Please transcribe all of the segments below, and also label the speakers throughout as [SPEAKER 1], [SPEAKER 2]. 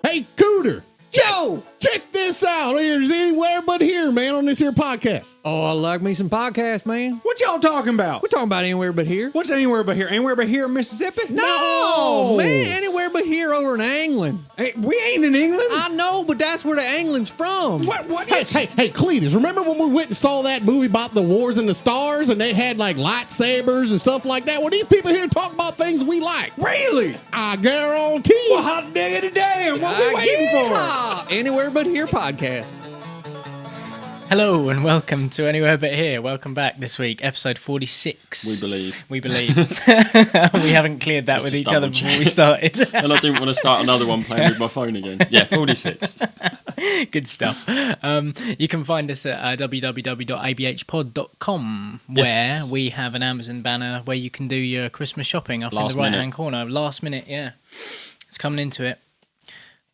[SPEAKER 1] Hey, Cooter.
[SPEAKER 2] Joe!
[SPEAKER 1] Check this out. There's anywhere but here, man, on this here podcast.
[SPEAKER 2] Oh, I like me some podcasts, man.
[SPEAKER 3] What y'all talking about?
[SPEAKER 2] We're talking about anywhere but here.
[SPEAKER 3] What's anywhere but here? Anywhere but here in Mississippi?
[SPEAKER 2] No, man, anywhere but here over in England.
[SPEAKER 3] Hey, we ain't in England.
[SPEAKER 2] I know, but that's where the England's from.
[SPEAKER 3] What?
[SPEAKER 1] Hey, Cletus, remember when we went and saw that movie about the wars in the stars and they had like lightsabers and stuff like that? Well, these people here talk about things we like.
[SPEAKER 3] Really?
[SPEAKER 1] I guarantee.
[SPEAKER 3] Well, hot diggity damn. What we waiting for?
[SPEAKER 2] Anywhere but here podcast.
[SPEAKER 4] Hello and welcome to Anywhere But Here. Welcome back this week, episode 46.
[SPEAKER 3] We
[SPEAKER 4] believe. We haven't cleared that with each other before we started.
[SPEAKER 3] And I didn't want to start another one playing with my phone again. Yeah, 46.
[SPEAKER 4] Good stuff. You can find us at www.abhpod.com where we have an Amazon banner where you can do your Christmas shopping up in the right-hand corner. Last minute, yeah. It's coming into it.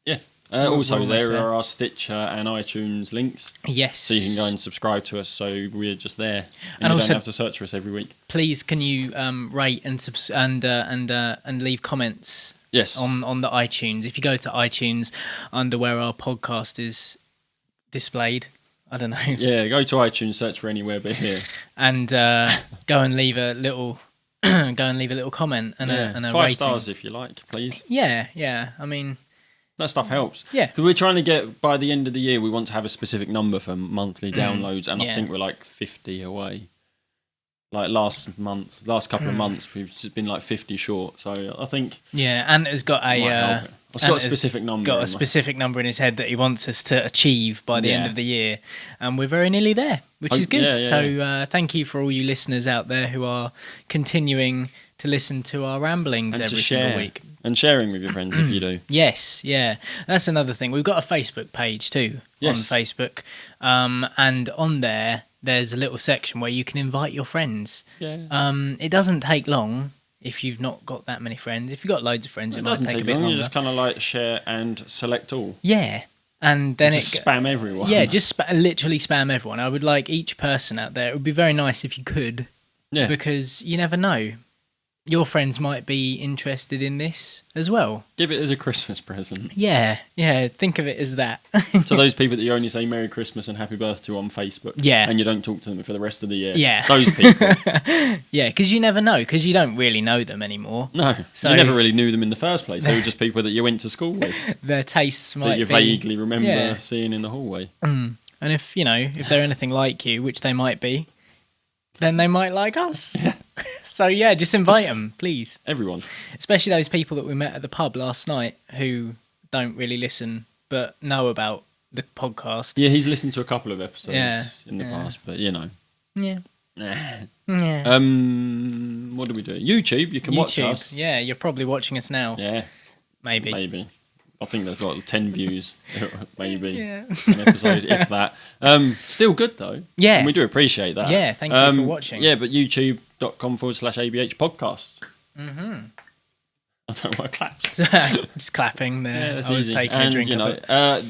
[SPEAKER 3] Yeah. Also, there are our Stitcher and iTunes links.
[SPEAKER 4] Yes.
[SPEAKER 3] So you can go and subscribe to us, so we're just there. And you
[SPEAKER 4] also,
[SPEAKER 3] don't have to search for us every week.
[SPEAKER 4] Please, can you rate and leave comments?
[SPEAKER 3] Yes.
[SPEAKER 4] On the iTunes. If you go to iTunes under where our podcast is displayed, I don't know.
[SPEAKER 3] Yeah, go to iTunes, search for Anywhere But Here,
[SPEAKER 4] and go and leave a little comment and a
[SPEAKER 3] 5
[SPEAKER 4] rating.
[SPEAKER 3] stars if you like, please.
[SPEAKER 4] Yeah. I mean,
[SPEAKER 3] that stuff helps.
[SPEAKER 4] Yeah.
[SPEAKER 3] Because we're trying to get, by the end of the year, we want to have a specific number for monthly downloads, and I think we're like 50 away. Like last couple of months, we've just been like 50 short. So I think...
[SPEAKER 4] Yeah, Ant has got a
[SPEAKER 3] specific number.
[SPEAKER 4] Got a specific number in his head that he wants us to achieve by the end of the year, and we're very nearly there, which is good. So thank you for all you listeners out there who are continuing to listen to our ramblings
[SPEAKER 3] and
[SPEAKER 4] every single week.
[SPEAKER 3] And sharing with your friends if you do.
[SPEAKER 4] Yes, yeah. That's another thing. We've got a Facebook page too on Facebook. And on there's a little section where you can invite your friends.
[SPEAKER 3] Yeah.
[SPEAKER 4] It doesn't take long if you've not got that many friends. If you've got loads of friends, it might take a bit longer.
[SPEAKER 3] You just kind of like share and select all.
[SPEAKER 4] Yeah. And then
[SPEAKER 3] just spam everyone.
[SPEAKER 4] Yeah, just literally spam everyone. I would like each person out there. It would be very nice if you could. Yeah. Because you never know. Your friends might be interested in this as well.
[SPEAKER 3] Give it as a Christmas present.
[SPEAKER 4] Yeah. Think of it as that.
[SPEAKER 3] So those people that you only say Merry Christmas and Happy Birthday to on Facebook.
[SPEAKER 4] Yeah.
[SPEAKER 3] And you don't talk to them for the rest of the year.
[SPEAKER 4] Yeah.
[SPEAKER 3] Those people.
[SPEAKER 4] Yeah, because you never know, because you don't really know them anymore.
[SPEAKER 3] No. So you never really knew them in the first place. They were just people that you went to school with.
[SPEAKER 4] Their tastes might be...
[SPEAKER 3] that you vaguely remember seeing in the hallway.
[SPEAKER 4] And if they're anything like you, which they might be, then they might like us. So yeah, just invite them, please.
[SPEAKER 3] Everyone.
[SPEAKER 4] Especially those people that we met at the pub last night who don't really listen but know about the podcast.
[SPEAKER 3] Yeah, he's listened to a couple of episodes in the past, but you know.
[SPEAKER 4] Yeah.
[SPEAKER 3] Yeah. What do we do? YouTube, you can watch us.
[SPEAKER 4] Yeah, you're probably watching us now.
[SPEAKER 3] Yeah.
[SPEAKER 4] Maybe.
[SPEAKER 3] I think they've got 10 views, maybe,
[SPEAKER 4] an
[SPEAKER 3] episode, if that. Still good, though.
[SPEAKER 4] Yeah.
[SPEAKER 3] And we do appreciate that.
[SPEAKER 4] Yeah, thank you for watching.
[SPEAKER 3] Yeah, but youtube.com/ABH podcast.
[SPEAKER 4] Mm-hmm.
[SPEAKER 3] I don't want to clap.
[SPEAKER 4] Just clapping there.
[SPEAKER 3] Yeah, that's
[SPEAKER 4] I was
[SPEAKER 3] easy.
[SPEAKER 4] taking
[SPEAKER 3] and,
[SPEAKER 4] a drink of it.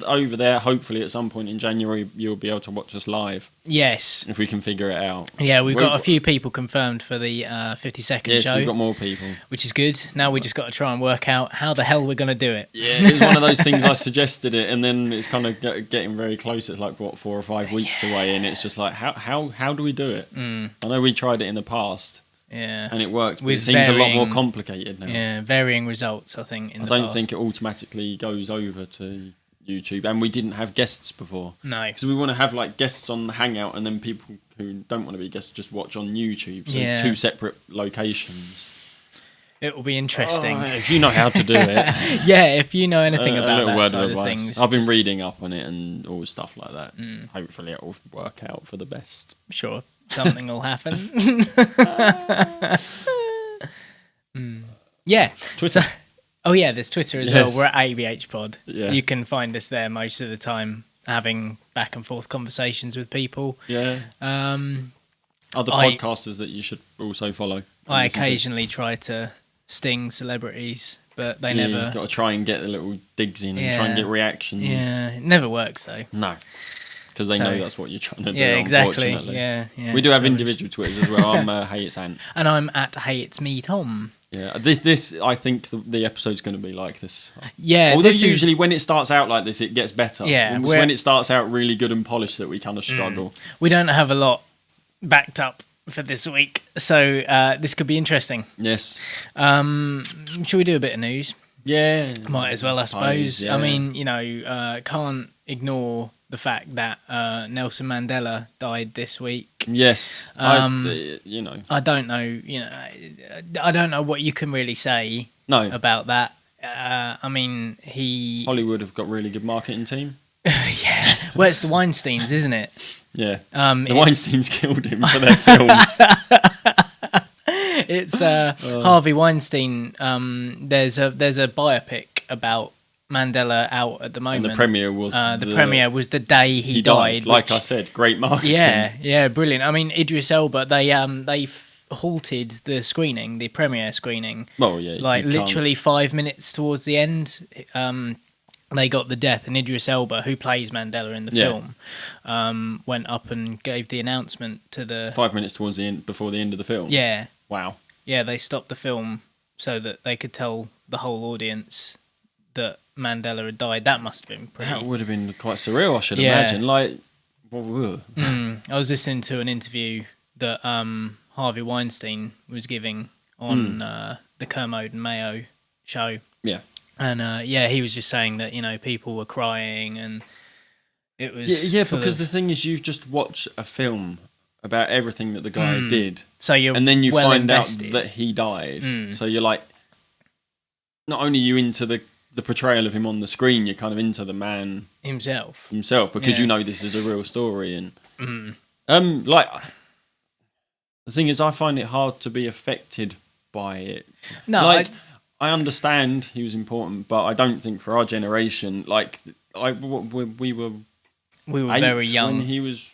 [SPEAKER 3] Over there, hopefully at some point in January, you'll be able to watch us live.
[SPEAKER 4] Yes.
[SPEAKER 3] If we can figure it out.
[SPEAKER 4] Yeah, we've got a few people confirmed for the 50-second show.
[SPEAKER 3] Yes, we've got more people.
[SPEAKER 4] Which is good. Now we just got to try and work out how the hell we're going to do it.
[SPEAKER 3] Yeah, it was one of those things I suggested it, and then it's kind of getting very close. It's like, 4 or 5 weeks away, and it's just like, how do we do it? I know we tried it in the past.
[SPEAKER 4] Yeah.
[SPEAKER 3] And it worked, but it seems a lot more complicated now.
[SPEAKER 4] Yeah, varying results, I think,
[SPEAKER 3] I don't think it automatically goes over to YouTube. And we didn't have guests before.
[SPEAKER 4] No.
[SPEAKER 3] Because we want to have like guests on the Hangout, and then people who don't want to be guests just watch on YouTube. So 2 separate locations.
[SPEAKER 4] It will be interesting.
[SPEAKER 3] If you know how to do it.
[SPEAKER 4] Yeah, if you know anything about that
[SPEAKER 3] word
[SPEAKER 4] side
[SPEAKER 3] of
[SPEAKER 4] of things.
[SPEAKER 3] I've been reading up on it and all stuff like that. Hopefully it will work out for the best.
[SPEAKER 4] Sure. Something will happen. Yeah.
[SPEAKER 3] Twitter.
[SPEAKER 4] There's Twitter as well. We're at ABH Pod.
[SPEAKER 3] Yeah.
[SPEAKER 4] You can find us there most of the time, having back and forth conversations with people.
[SPEAKER 3] Yeah. Other podcasters that you should also follow.
[SPEAKER 4] I occasionally try to sting celebrities, but they never...
[SPEAKER 3] You've got to try and get the little digs in and try and get reactions.
[SPEAKER 4] Yeah, it never works though.
[SPEAKER 3] No. Because they know that's what you're trying to do,
[SPEAKER 4] exactly.
[SPEAKER 3] Unfortunately.
[SPEAKER 4] Yeah.
[SPEAKER 3] We do have individual Twitters as well. I'm Hey It's Ant.
[SPEAKER 4] And I'm at Hey It's Me Tom.
[SPEAKER 3] Yeah, this I think the episode's going to be like this.
[SPEAKER 4] Yeah,
[SPEAKER 3] although usually when it starts out like this, it gets better.
[SPEAKER 4] Yeah,
[SPEAKER 3] it's when it starts out really good and polished that we kind of struggle.
[SPEAKER 4] We don't have a lot backed up for this week, so this could be interesting.
[SPEAKER 3] Yes.
[SPEAKER 4] Should we do a bit of news?
[SPEAKER 3] Yeah,
[SPEAKER 4] might as well, I suppose.
[SPEAKER 3] Yeah.
[SPEAKER 4] I mean, can't ignore the fact that Nelson Mandela died this week.
[SPEAKER 3] Yes,
[SPEAKER 4] I don't know. I don't know what you can really say. About that. I mean,
[SPEAKER 3] Hollywood have got really good marketing team.
[SPEAKER 4] Yeah, well, it's the Weinsteins, isn't it?
[SPEAKER 3] Yeah, the Weinsteins killed him for their film.
[SPEAKER 4] It's Harvey Weinstein. There's a biopic about Mandela out at the moment.
[SPEAKER 3] And the premiere was
[SPEAKER 4] the premiere was the day he died.
[SPEAKER 3] Like I said, great marketing.
[SPEAKER 4] Yeah, brilliant. I mean, Idris Elba. They halted the screening, the premiere screening.
[SPEAKER 3] Well, yeah,
[SPEAKER 4] like literally 5 minutes towards the end. They got the death, and Idris Elba, who plays Mandela in the film, went up and gave the announcement to the
[SPEAKER 3] 5 minutes towards the end, before the end of the film.
[SPEAKER 4] Yeah.
[SPEAKER 3] Wow.
[SPEAKER 4] Yeah, they stopped the film so that they could tell the whole audience that Mandela had died. That must have been pretty...
[SPEAKER 3] That would have been quite surreal, I should imagine. Like,
[SPEAKER 4] I was listening to an interview that Harvey Weinstein was giving on the Kermode and Mayo show.
[SPEAKER 3] Yeah.
[SPEAKER 4] And he was just saying that, people were crying and it was...
[SPEAKER 3] Yeah, because the thing is, you've just watched a film about everything that the guy did.
[SPEAKER 4] So you're
[SPEAKER 3] and then you find
[SPEAKER 4] invested.
[SPEAKER 3] out that he died. So you're like, not only are you into the portrayal of him on the screen, you're kind of into the man
[SPEAKER 4] himself
[SPEAKER 3] because you know this is a real story. And like, the thing is, I find it hard to be affected by it.
[SPEAKER 4] No,
[SPEAKER 3] like, I understand he was important, but I don't think for our generation, like, we were
[SPEAKER 4] very young
[SPEAKER 3] when he was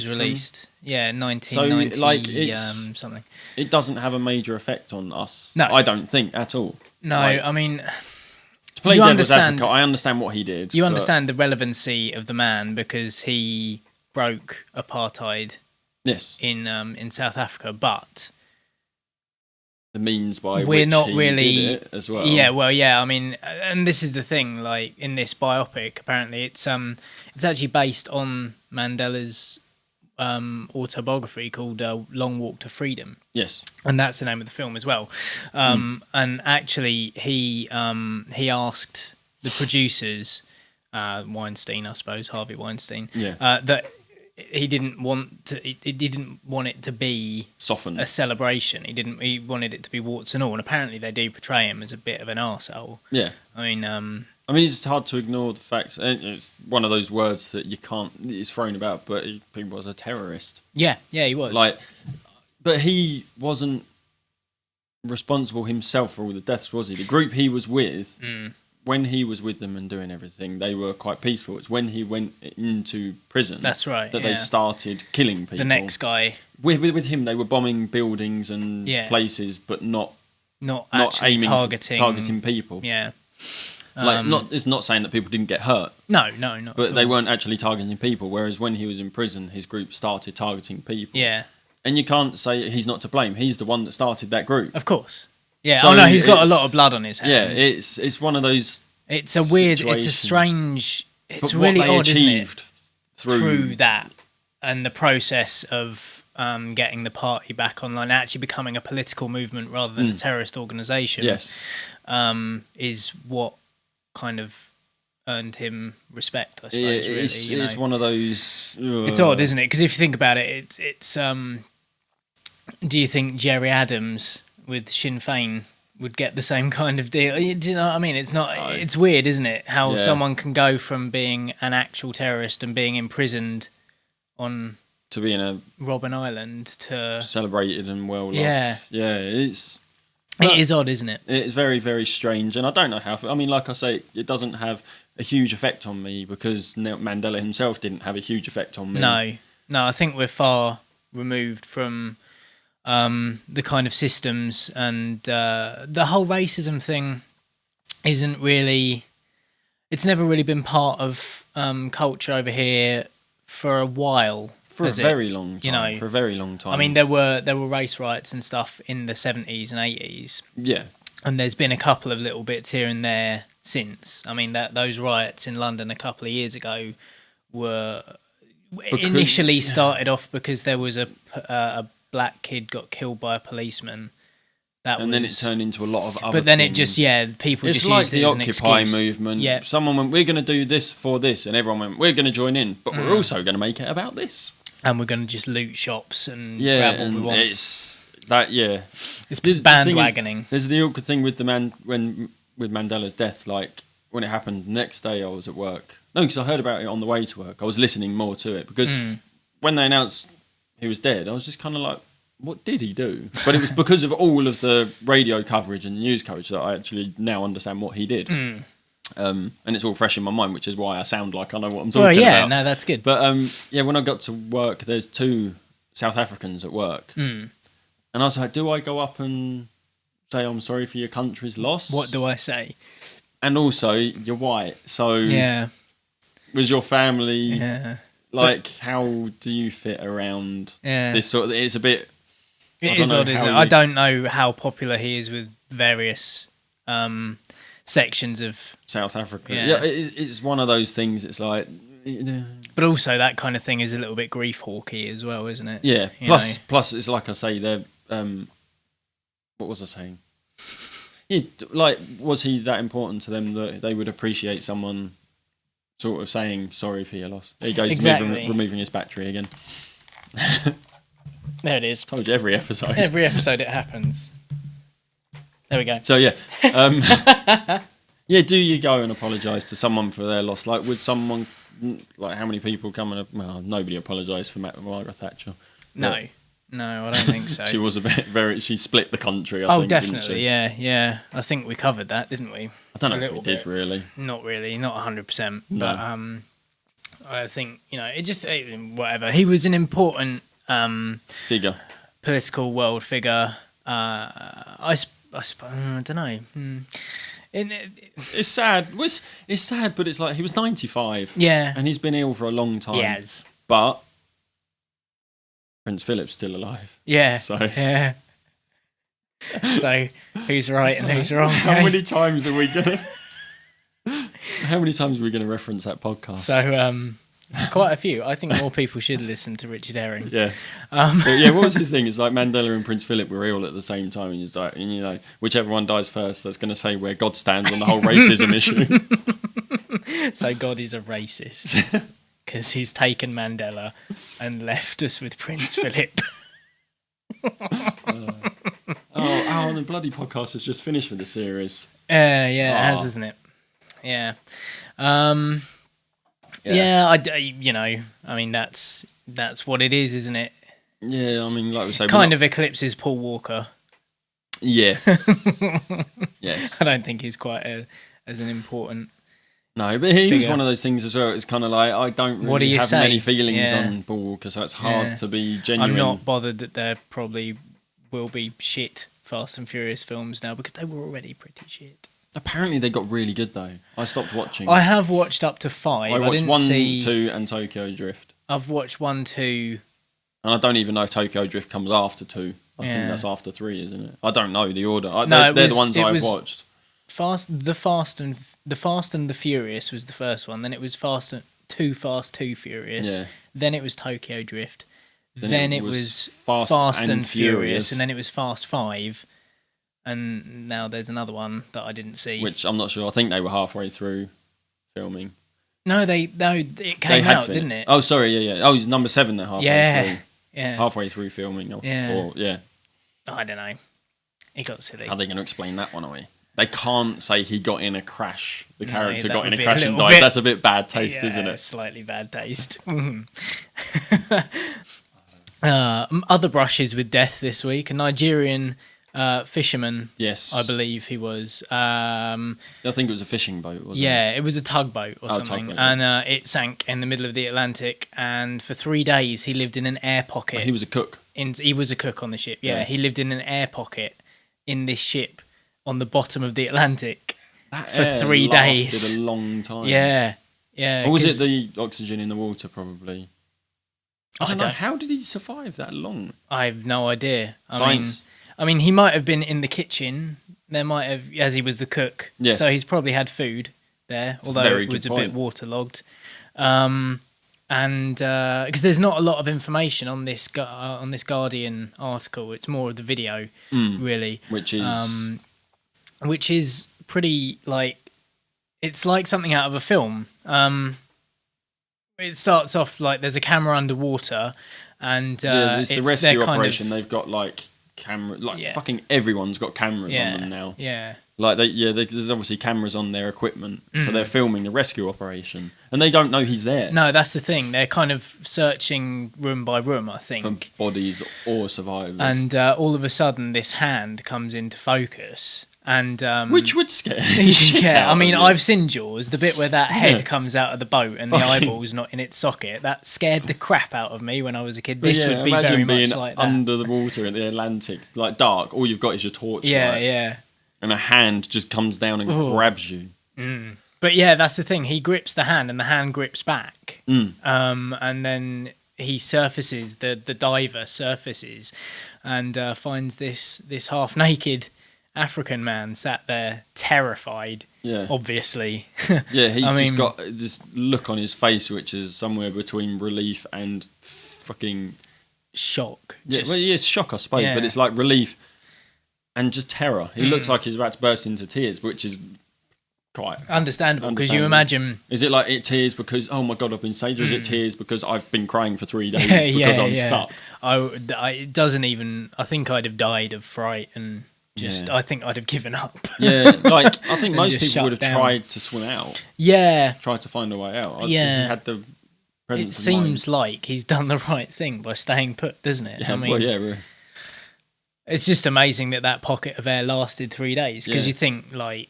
[SPEAKER 4] released. Yeah, 1990
[SPEAKER 3] so, like,
[SPEAKER 4] something.
[SPEAKER 3] It doesn't have a major effect on us.
[SPEAKER 4] No,
[SPEAKER 3] I don't think at all.
[SPEAKER 4] No,
[SPEAKER 3] like,
[SPEAKER 4] I mean,
[SPEAKER 3] to play devil's advocate, I understand what he did.
[SPEAKER 4] You understand the relevancy of the man because he broke apartheid.
[SPEAKER 3] Yes.
[SPEAKER 4] In South Africa, but
[SPEAKER 3] the means by
[SPEAKER 4] we're
[SPEAKER 3] which
[SPEAKER 4] not
[SPEAKER 3] he
[SPEAKER 4] really
[SPEAKER 3] did it as well.
[SPEAKER 4] Yeah, well, yeah. I mean, and this is the thing. Like in this biopic, apparently it's actually based on Mandela's autobiography called "Long Walk to Freedom."
[SPEAKER 3] Yes,
[SPEAKER 4] and that's the name of the film as well. And actually, he asked the producers, Weinstein, I suppose, Harvey Weinstein, that he didn't want it to be
[SPEAKER 3] softened,
[SPEAKER 4] a celebration. He wanted it to be warts and all. And apparently, they do portray him as a bit of an arsehole.
[SPEAKER 3] Yeah,
[SPEAKER 4] I mean,
[SPEAKER 3] it's hard to ignore the facts. It's one of those words that you can't. It's thrown about, but he was a terrorist.
[SPEAKER 4] Yeah, he was.
[SPEAKER 3] But he wasn't responsible himself for all the deaths, was he? The group he was with, when he was with them and doing everything, they were quite peaceful. It's when he went into prison.
[SPEAKER 4] That's right.
[SPEAKER 3] That they started killing people.
[SPEAKER 4] The next guy.
[SPEAKER 3] With him, they were bombing buildings and places, but not aiming targeting people.
[SPEAKER 4] Yeah.
[SPEAKER 3] It's not saying that people didn't get hurt.
[SPEAKER 4] No, not.
[SPEAKER 3] But they weren't actually targeting people. Whereas when he was in prison, his group started targeting people.
[SPEAKER 4] Yeah.
[SPEAKER 3] And you can't say he's not to blame. He's the one that started that group.
[SPEAKER 4] Of course. Yeah. So no, he's got a lot of blood on his hands.
[SPEAKER 3] Yeah, it's one of those.
[SPEAKER 4] It's a weird. It's a strange. It's really odd, isn't it? Through that and the process of getting the party back online, actually becoming a political movement rather than a terrorist organisation.
[SPEAKER 3] Yes.
[SPEAKER 4] Is what kind of earned him respect, I suppose.
[SPEAKER 3] It's one of those.
[SPEAKER 4] It's odd, isn't it? Because if you think about it, it's. Do you think Jerry Adams with Sinn Féin would get the same kind of deal? Do you know what I mean? It's not. It's weird, isn't it? How someone can go from being an actual terrorist and being imprisoned on
[SPEAKER 3] to being a
[SPEAKER 4] Robben Island to
[SPEAKER 3] celebrated and well loved.
[SPEAKER 4] Yeah, it is odd, isn't it?
[SPEAKER 3] It's very, very strange, and I don't know how. I mean, like I say, it doesn't have a huge effect on me because Mandela himself didn't have a huge effect on me.
[SPEAKER 4] No, I think we're far removed from the kind of systems and the whole racism thing isn't really. It's never really been part of culture over here for a while.
[SPEAKER 3] For a very long time. For a very long time.
[SPEAKER 4] I mean, there were race riots and stuff in the 70s and 80s.
[SPEAKER 3] Yeah.
[SPEAKER 4] And there's been a couple of little bits here and there since. I mean, those riots in London a couple of years ago were initially started off because there was a black kid got killed by a policeman.
[SPEAKER 3] Then it turned into a lot of other
[SPEAKER 4] But then
[SPEAKER 3] things.
[SPEAKER 4] it just, people
[SPEAKER 3] it's
[SPEAKER 4] just
[SPEAKER 3] like
[SPEAKER 4] used it
[SPEAKER 3] the
[SPEAKER 4] as an
[SPEAKER 3] Occupy
[SPEAKER 4] excuse.
[SPEAKER 3] movement.
[SPEAKER 4] Yeah.
[SPEAKER 3] Someone went, we're going to do this for this. And everyone went, we're going to join in. But we're also going to make it about this.
[SPEAKER 4] And we're going to just loot shops and grab what we want.
[SPEAKER 3] It's that,
[SPEAKER 4] It's bandwagoning.
[SPEAKER 3] There's the awkward thing with with Mandela's death. Like, when it happened, the next day I was at work. No, because I heard about it on the way to work. I was listening more to it. Because when they announced he was dead, I was just kind of like, what did he do? But it was because of all of the radio coverage and news coverage that I actually now understand what he did. And it's all fresh in my mind, which is why I sound like I know what I'm talking about.
[SPEAKER 4] No, that's good.
[SPEAKER 3] But when I got to work, there's 2 South Africans at work. And I was like, do I go up and say I'm sorry for your country's loss?
[SPEAKER 4] What do I say?
[SPEAKER 3] And also, you're white, so was your family like? How do you fit around this sort of? It's a bit.
[SPEAKER 4] It is odd, isn't it? I don't know how popular he is with various sections of
[SPEAKER 3] South Africa. Yeah, it's one of those things. It's like,
[SPEAKER 4] but also that kind of thing is a little bit grief hawky as well, isn't it?
[SPEAKER 3] Yeah. Plus, it's like I say, they're. What was I saying? Yeah, like, was he that important to them that they would appreciate someone sort of saying sorry for your loss? There he goes, removing his battery again.
[SPEAKER 4] There it is.
[SPEAKER 3] Told you every episode.
[SPEAKER 4] Every episode it happens. There we go.
[SPEAKER 3] So do you go and apologise to someone for their loss? Like, would someone, like, how many people come and, well, nobody apologised for Margaret Thatcher.
[SPEAKER 4] No, I don't think so.
[SPEAKER 3] She was she split the country,
[SPEAKER 4] I think, definitely, yeah. I think we covered that, didn't we?
[SPEAKER 3] I don't know if we did, really.
[SPEAKER 4] Not really, not 100%.
[SPEAKER 3] No.
[SPEAKER 4] But I think, whatever. He was an important
[SPEAKER 3] figure.
[SPEAKER 4] Political world figure. I don't know.
[SPEAKER 3] It's sad. It's sad, but it's like he was 95.
[SPEAKER 4] Yeah.
[SPEAKER 3] And he's been ill for a long time.
[SPEAKER 4] Yes.
[SPEAKER 3] But Prince Philip's still alive.
[SPEAKER 4] Yeah.
[SPEAKER 3] So
[SPEAKER 4] who's right and who's wrong?
[SPEAKER 3] How many times are we gonna reference that podcast?
[SPEAKER 4] So quite a few. I think more people should listen to Richard Herring.
[SPEAKER 3] Yeah. What was his thing? It's like Mandela and Prince Philip were ill at the same time, and he's like, whichever one dies first, that's going to say where God stands on the whole racism issue.
[SPEAKER 4] So God is a racist because he's taken Mandela and left us with Prince Philip.
[SPEAKER 3] The bloody podcast has just finished for the series.
[SPEAKER 4] It has, isn't it? Yeah. I mean, that's what it is, isn't it?
[SPEAKER 3] Yeah, I mean, like we say,
[SPEAKER 4] kind of eclipses Paul Walker.
[SPEAKER 3] Yes. Yes.
[SPEAKER 4] I don't think he's quite as an important.
[SPEAKER 3] No, but he was one of those things as well. It's kind of like, I don't really have many feelings on Paul Walker, so it's hard to be genuine.
[SPEAKER 4] I'm not bothered that there probably will be shit Fast and Furious films now, because they were already pretty shit.
[SPEAKER 3] Apparently they got really good though. I stopped watching.
[SPEAKER 4] I have watched up to 5.
[SPEAKER 3] I watched
[SPEAKER 4] didn't
[SPEAKER 3] 1,
[SPEAKER 4] see...
[SPEAKER 3] 2 and Tokyo Drift.
[SPEAKER 4] I've watched 1, 2...
[SPEAKER 3] And I don't even know if Tokyo Drift comes after 2. I think that's after 3, isn't it? I don't know the order. They're the ones I've watched.
[SPEAKER 4] The Fast and the Furious was the first one. Then it was Fast 2 Furious.
[SPEAKER 3] Yeah.
[SPEAKER 4] Then it was Tokyo Drift. Then it was Fast and Furious. And then it was Fast 5. And now there's another one that I didn't see.
[SPEAKER 3] Which I'm not sure. I think they were halfway through filming.
[SPEAKER 4] No, it came out, didn't it?
[SPEAKER 3] Oh, sorry, yeah. Oh, it's number 7 they're halfway through.
[SPEAKER 4] Yeah.
[SPEAKER 3] Halfway through filming. I
[SPEAKER 4] don't know. It got silly.
[SPEAKER 3] How are they going to explain that one away? They can't say he got in a crash. The character got in a crash and died. That's a bit bad taste, isn't it?
[SPEAKER 4] Slightly bad taste. Other brushes with death this week. A Nigerian fisherman.
[SPEAKER 3] Yes.
[SPEAKER 4] I believe he was.
[SPEAKER 3] I think it was a fishing boat, wasn't it?
[SPEAKER 4] Yeah, it was a tugboat or something.
[SPEAKER 3] Tugboat,
[SPEAKER 4] and it sank in the middle of the Atlantic. And for 3 days, he lived in an air pocket.
[SPEAKER 3] He was a cook.
[SPEAKER 4] He was a cook on the ship, yeah. He lived in an air pocket in this ship on the bottom of the Atlantic for 3 days.
[SPEAKER 3] Lasted a long time.
[SPEAKER 4] Yeah.
[SPEAKER 3] Or was it the oxygen in the water, probably? I don't know. How did he survive that long?
[SPEAKER 4] I have no idea.
[SPEAKER 3] Science.
[SPEAKER 4] I mean, he might have been in the kitchen. There might have, as he was the cook.
[SPEAKER 3] Yes.
[SPEAKER 4] So he's probably had food there, although it was a bit waterlogged. And because there's not a lot of information on this Guardian article, it's more of the video, really,
[SPEAKER 3] which
[SPEAKER 4] is pretty like it's like something out of a film. It starts off like there's a camera underwater, and
[SPEAKER 3] it's the rescue operation. They've got like camera, fucking everyone's got cameras on them now.
[SPEAKER 4] Yeah.
[SPEAKER 3] Like there's obviously cameras on their equipment, so they're filming the rescue operation, and they don't know he's there.
[SPEAKER 4] No, that's the thing. They're kind of searching room by room, I think,
[SPEAKER 3] for bodies or survivors.
[SPEAKER 4] And all of a sudden, this hand comes into focus, and
[SPEAKER 3] which would scare the shit out.
[SPEAKER 4] I mean, I've seen Jaws. The bit where that head comes out of the boat and the eyeball's not in its socket. That scared the crap out of me when I was a kid. This would be very much like that.
[SPEAKER 3] Under the water in the Atlantic, like dark. All you've got is your torch.
[SPEAKER 4] Yeah.
[SPEAKER 3] And a hand just comes down and grabs you.
[SPEAKER 4] But yeah, that's the thing. He grips the hand, and the hand grips back. And then he surfaces. The diver surfaces, and finds this half naked African man sat there, terrified. Yeah, obviously.
[SPEAKER 3] Yeah, he's just got this look on his face, which is somewhere between relief and fucking
[SPEAKER 4] shock.
[SPEAKER 3] Yeah, well, it's shock, I suppose, but it's like relief. And just terror. He looks like he's about to burst into tears, which is quite
[SPEAKER 4] understandable. Because you imagine,
[SPEAKER 3] is it like tears because oh my god I've been saved, or is it tears because I've been crying for 3 days because I'm stuck?
[SPEAKER 4] It doesn't even. I think I'd have died of fright and just. I think I'd have given up.
[SPEAKER 3] Yeah, like I think most people would have tried to swim out.
[SPEAKER 4] Yeah,
[SPEAKER 3] tried to find a way out. He had the.
[SPEAKER 4] It seems like he's done the right thing by staying put, doesn't it?
[SPEAKER 3] Yeah, I mean,
[SPEAKER 4] it's just amazing that pocket of air lasted 3 days, because you think, like,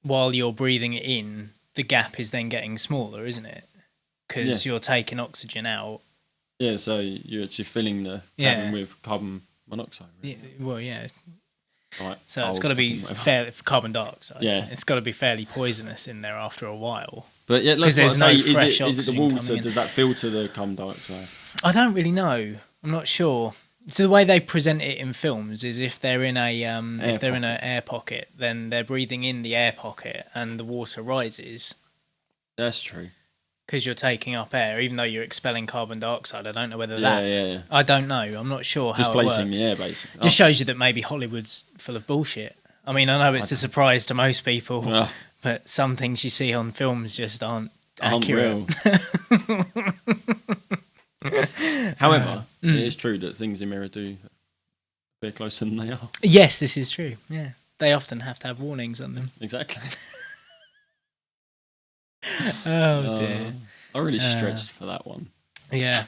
[SPEAKER 4] while you're breathing it in, the gap is then getting smaller, isn't it? Because you're taking oxygen out. Yeah,
[SPEAKER 3] so you're actually filling the cabin with carbon monoxide. Really.
[SPEAKER 4] Right. So it's got to be carbon dioxide. Yeah. It's got to be fairly poisonous in there after a while.
[SPEAKER 3] But yeah, let's say, is it the water? Does that filter the carbon dioxide?
[SPEAKER 4] I don't really know. I'm not sure. So the way they present it in films is if they're in a in an air pocket, then they're breathing in the air pocket and the water rises.
[SPEAKER 3] That's true.
[SPEAKER 4] Because you're taking up air, even though you're expelling carbon dioxide. I don't know whether
[SPEAKER 3] Yeah.
[SPEAKER 4] I don't know. I'm not sure how it works.
[SPEAKER 3] Displacing the air, basically.
[SPEAKER 4] Just shows you that maybe Hollywood's full of bullshit. I mean, I know it's a surprise to most people, but some things you see on films just aren't accurate.
[SPEAKER 3] Real. However, it is true that things in mirror do appear closer than they are.
[SPEAKER 4] Yes, this is true. Yeah, they often have to have warnings on them.
[SPEAKER 3] Exactly.
[SPEAKER 4] Oh dear!
[SPEAKER 3] I really stretched for that one.
[SPEAKER 4] Yeah.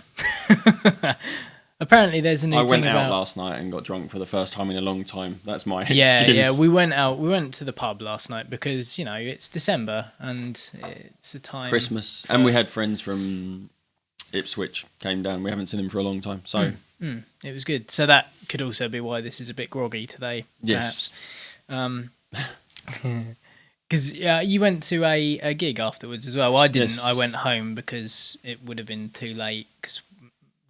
[SPEAKER 4] Apparently, there's a new thing
[SPEAKER 3] I went out last night and got drunk for the first time in a long time. That's my excuse.
[SPEAKER 4] Yeah. We went out. We went to the pub last night because it's December and it's a time
[SPEAKER 3] Christmas, and we had friends from Ipswich came down. We haven't seen them for a long time, so
[SPEAKER 4] it was good. So that could also be why this is a bit groggy today.
[SPEAKER 3] Yes.
[SPEAKER 4] Because you went to a gig afterwards as well. I didn't.
[SPEAKER 3] Yes.
[SPEAKER 4] I went home because it would have been too late. Because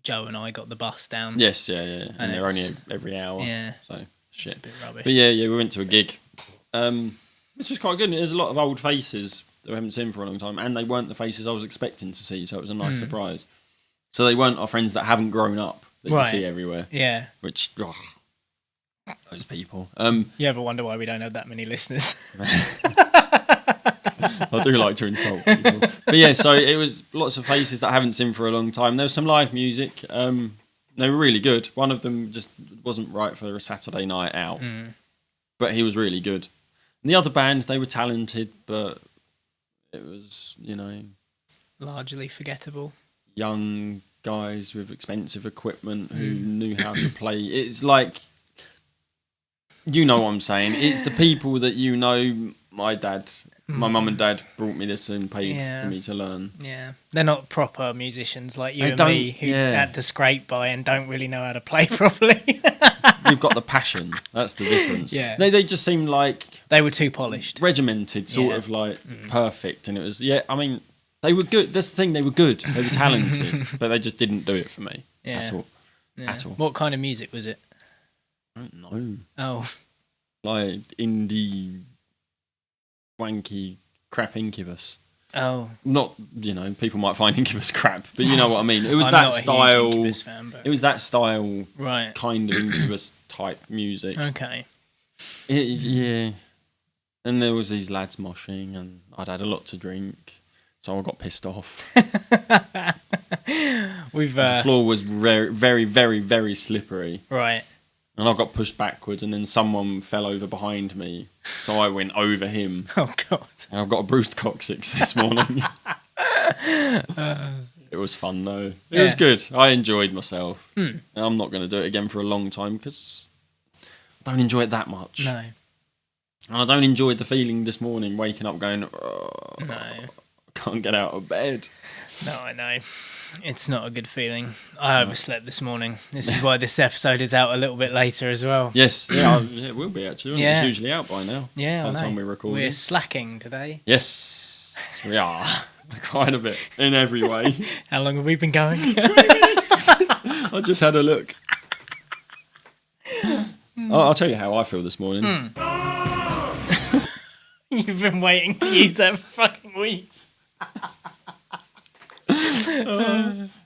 [SPEAKER 4] Joe and I got the bus down.
[SPEAKER 3] Yes, yeah, and they're only every hour.
[SPEAKER 4] Yeah,
[SPEAKER 3] so shit.
[SPEAKER 4] It's a bit rubbish.
[SPEAKER 3] But yeah, we went to a gig. Which was quite good. There's a lot of old faces that we haven't seen for a long time, and they weren't the faces I was expecting to see, so it was a nice surprise. So they weren't our friends that haven't grown up that you see everywhere.
[SPEAKER 4] Yeah.
[SPEAKER 3] Which, those people.
[SPEAKER 4] You ever wonder why we don't have that many listeners?
[SPEAKER 3] I do like to insult people. But yeah, so it was lots of faces that I haven't seen for a long time. There was some live music. They were really good. One of them just wasn't right for a Saturday night out. But he was really good. And the other bands, they were talented, but it was,
[SPEAKER 4] largely forgettable.
[SPEAKER 3] Young guys with expensive equipment who knew how to play. It's like, you know what I'm saying. It's the people that my mum and dad brought me this and paid for me to learn. Yeah.
[SPEAKER 4] They're not proper musicians like you and me who had to scrape by and don't really know how to play properly.
[SPEAKER 3] We've got the passion. That's the difference.
[SPEAKER 4] Yeah.
[SPEAKER 3] They just seem like...
[SPEAKER 4] They were too polished.
[SPEAKER 3] Regimented, sort of like perfect. And it was, I mean, They were good. That's the thing. They were good. They were talented, but they just didn't do it for me at all.
[SPEAKER 4] Yeah.
[SPEAKER 3] At all.
[SPEAKER 4] What kind of music was it?
[SPEAKER 3] I don't know.
[SPEAKER 4] Oh,
[SPEAKER 3] Like indie, wanky, crap Incubus.
[SPEAKER 4] oh.
[SPEAKER 3] Not, people might find Incubus crap, but you know what I mean. It was
[SPEAKER 4] I'm
[SPEAKER 3] that
[SPEAKER 4] not a huge
[SPEAKER 3] style.
[SPEAKER 4] Incubus fan, but...
[SPEAKER 3] It was that style,
[SPEAKER 4] Right.
[SPEAKER 3] kind of Incubus type music.
[SPEAKER 4] Okay.
[SPEAKER 3] Yeah. And there was these lads moshing, and I'd had a lot to drink, so I got pissed off. The floor was very, very, very, very slippery.
[SPEAKER 4] Right.
[SPEAKER 3] And I got pushed backwards, and then someone fell over behind me, so I went over him.
[SPEAKER 4] Oh, God.
[SPEAKER 3] And I've got a bruised coccyx this morning. It was fun, though. It was good. I enjoyed myself. And I'm not going to do it again for a long time, because I don't enjoy it that much.
[SPEAKER 4] No.
[SPEAKER 3] And I don't enjoy the feeling this morning, waking up going,
[SPEAKER 4] No.
[SPEAKER 3] I can't get out of bed.
[SPEAKER 4] No, I know. It's not a good feeling. I overslept this morning. This is why this episode is out a little bit later as well.
[SPEAKER 3] Yes, it will be actually.
[SPEAKER 4] Yeah.
[SPEAKER 3] It's usually out by now.
[SPEAKER 4] Yeah,
[SPEAKER 3] by the
[SPEAKER 4] I know.
[SPEAKER 3] time we're recording.
[SPEAKER 4] We're slacking today.
[SPEAKER 3] Yes, we are. Quite a bit, in every way.
[SPEAKER 4] How long have we been going?
[SPEAKER 3] 20 minutes. I just had a look. I'll tell you how I feel this morning.
[SPEAKER 4] You've been waiting to use that for fucking weeks.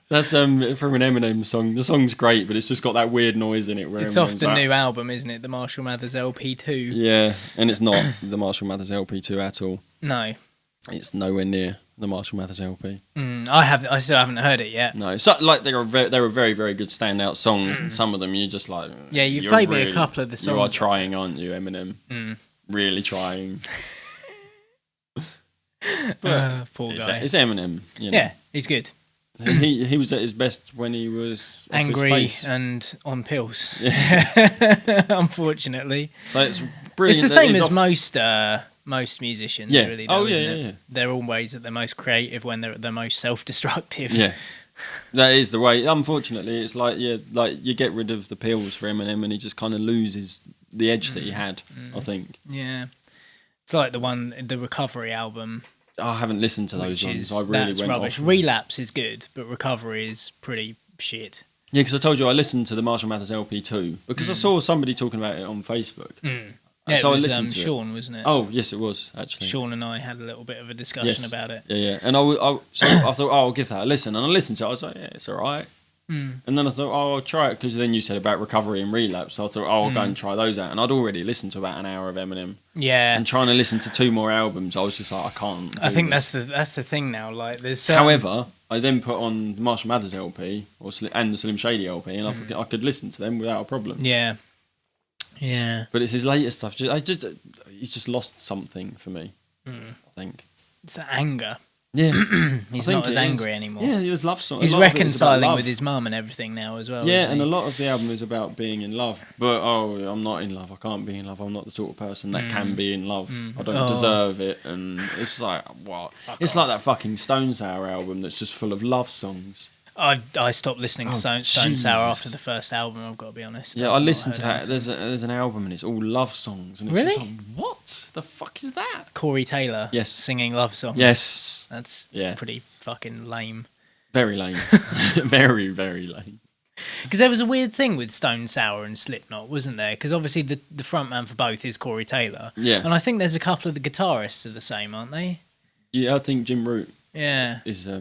[SPEAKER 3] That's from an Eminem song. The song's great, but it's just got that weird noise in it. Where
[SPEAKER 4] It's off the new album, isn't it? The Marshall Mathers LP2.
[SPEAKER 3] Yeah, and it's not the Marshall Mathers LP2 at all.
[SPEAKER 4] No.
[SPEAKER 3] It's nowhere near the Marshall Mathers LP.
[SPEAKER 4] I still haven't heard it yet.
[SPEAKER 3] No, so like they were very, very good standout songs, and some of them you're just like,
[SPEAKER 4] Yeah, you've played me a couple of the songs.
[SPEAKER 3] You are trying, aren't you, Eminem? Really trying.
[SPEAKER 4] Poor guy.
[SPEAKER 3] It's Eminem.
[SPEAKER 4] Yeah, he's good.
[SPEAKER 3] He was at his best when he was off
[SPEAKER 4] Angry
[SPEAKER 3] his face.
[SPEAKER 4] and on pills.
[SPEAKER 3] Yeah.
[SPEAKER 4] Unfortunately.
[SPEAKER 3] So it's brilliant.
[SPEAKER 4] It's the same as most musicians,
[SPEAKER 3] Yeah.
[SPEAKER 4] really.
[SPEAKER 3] Oh,
[SPEAKER 4] isn't
[SPEAKER 3] yeah,
[SPEAKER 4] it?
[SPEAKER 3] yeah.
[SPEAKER 4] They're always at their most creative when they're at their most self-destructive.
[SPEAKER 3] Yeah. That is the way. Unfortunately, it's like you get rid of the pills for Eminem and he just kind of loses the edge that he had, I think.
[SPEAKER 4] Yeah. It's like the Recovery album.
[SPEAKER 3] I haven't listened to those ones. I really
[SPEAKER 4] that's
[SPEAKER 3] went
[SPEAKER 4] rubbish.
[SPEAKER 3] off.
[SPEAKER 4] Relapse is good, but Recovery is pretty shit.
[SPEAKER 3] Yeah, because I told you I listened to the Marshall Mathers LP too because I saw somebody talking about it on Facebook.
[SPEAKER 4] Yeah,
[SPEAKER 3] so
[SPEAKER 4] it was
[SPEAKER 3] I listened to
[SPEAKER 4] Sean, wasn't it?
[SPEAKER 3] Oh, yes, it was actually.
[SPEAKER 4] Sean and I had a little bit of a discussion about it.
[SPEAKER 3] Yeah. And so I thought, I'll give that a listen. And I listened to it. I was like, yeah, it's all right. And then I thought, I'll try it because then you said about Recovery and Relapse. So I thought, I'll go and try those out. And I'd already listened to about an hour of Eminem.
[SPEAKER 4] Yeah.
[SPEAKER 3] And trying to listen to 2 more albums, I was just like, I can't.
[SPEAKER 4] I think that's the thing now. Like, there's certain...
[SPEAKER 3] However, I then put on the Marshall Mathers LP and the Slim Shady LP, and I could listen to them without a problem.
[SPEAKER 4] Yeah. Yeah.
[SPEAKER 3] But it's his latest stuff. He's just lost something for me. I think.
[SPEAKER 4] It's anger.
[SPEAKER 3] Yeah.
[SPEAKER 4] He's not as angry anymore.
[SPEAKER 3] Yeah, there's love songs.
[SPEAKER 4] He's reconciling with his mum and everything now as well.
[SPEAKER 3] Yeah, and a lot of the album is about being in love. But, I'm not in love. I can't be in love. I'm not the sort of person that can be in love. I don't deserve it. And it's like, what? It's like that fucking Stone Sour album that's just full of love songs.
[SPEAKER 4] I stopped listening to Stone Sour after the first album, I've got to be honest.
[SPEAKER 3] Yeah, I listened to that. There's an album and it's all love songs. And it's
[SPEAKER 4] Really?
[SPEAKER 3] just like, what the fuck is that?
[SPEAKER 4] Corey Taylor
[SPEAKER 3] Yes.
[SPEAKER 4] singing love songs.
[SPEAKER 3] Yes.
[SPEAKER 4] That's
[SPEAKER 3] Yeah.
[SPEAKER 4] pretty fucking lame.
[SPEAKER 3] Very lame. Very, very lame.
[SPEAKER 4] Because there was a weird thing with Stone Sour and Slipknot, wasn't there? Because obviously the frontman for both is Corey Taylor.
[SPEAKER 3] Yeah.
[SPEAKER 4] And I think there's a couple of the guitarists are the same, aren't they?
[SPEAKER 3] Yeah, I think Jim Root
[SPEAKER 4] Yeah.
[SPEAKER 3] is
[SPEAKER 4] Yeah.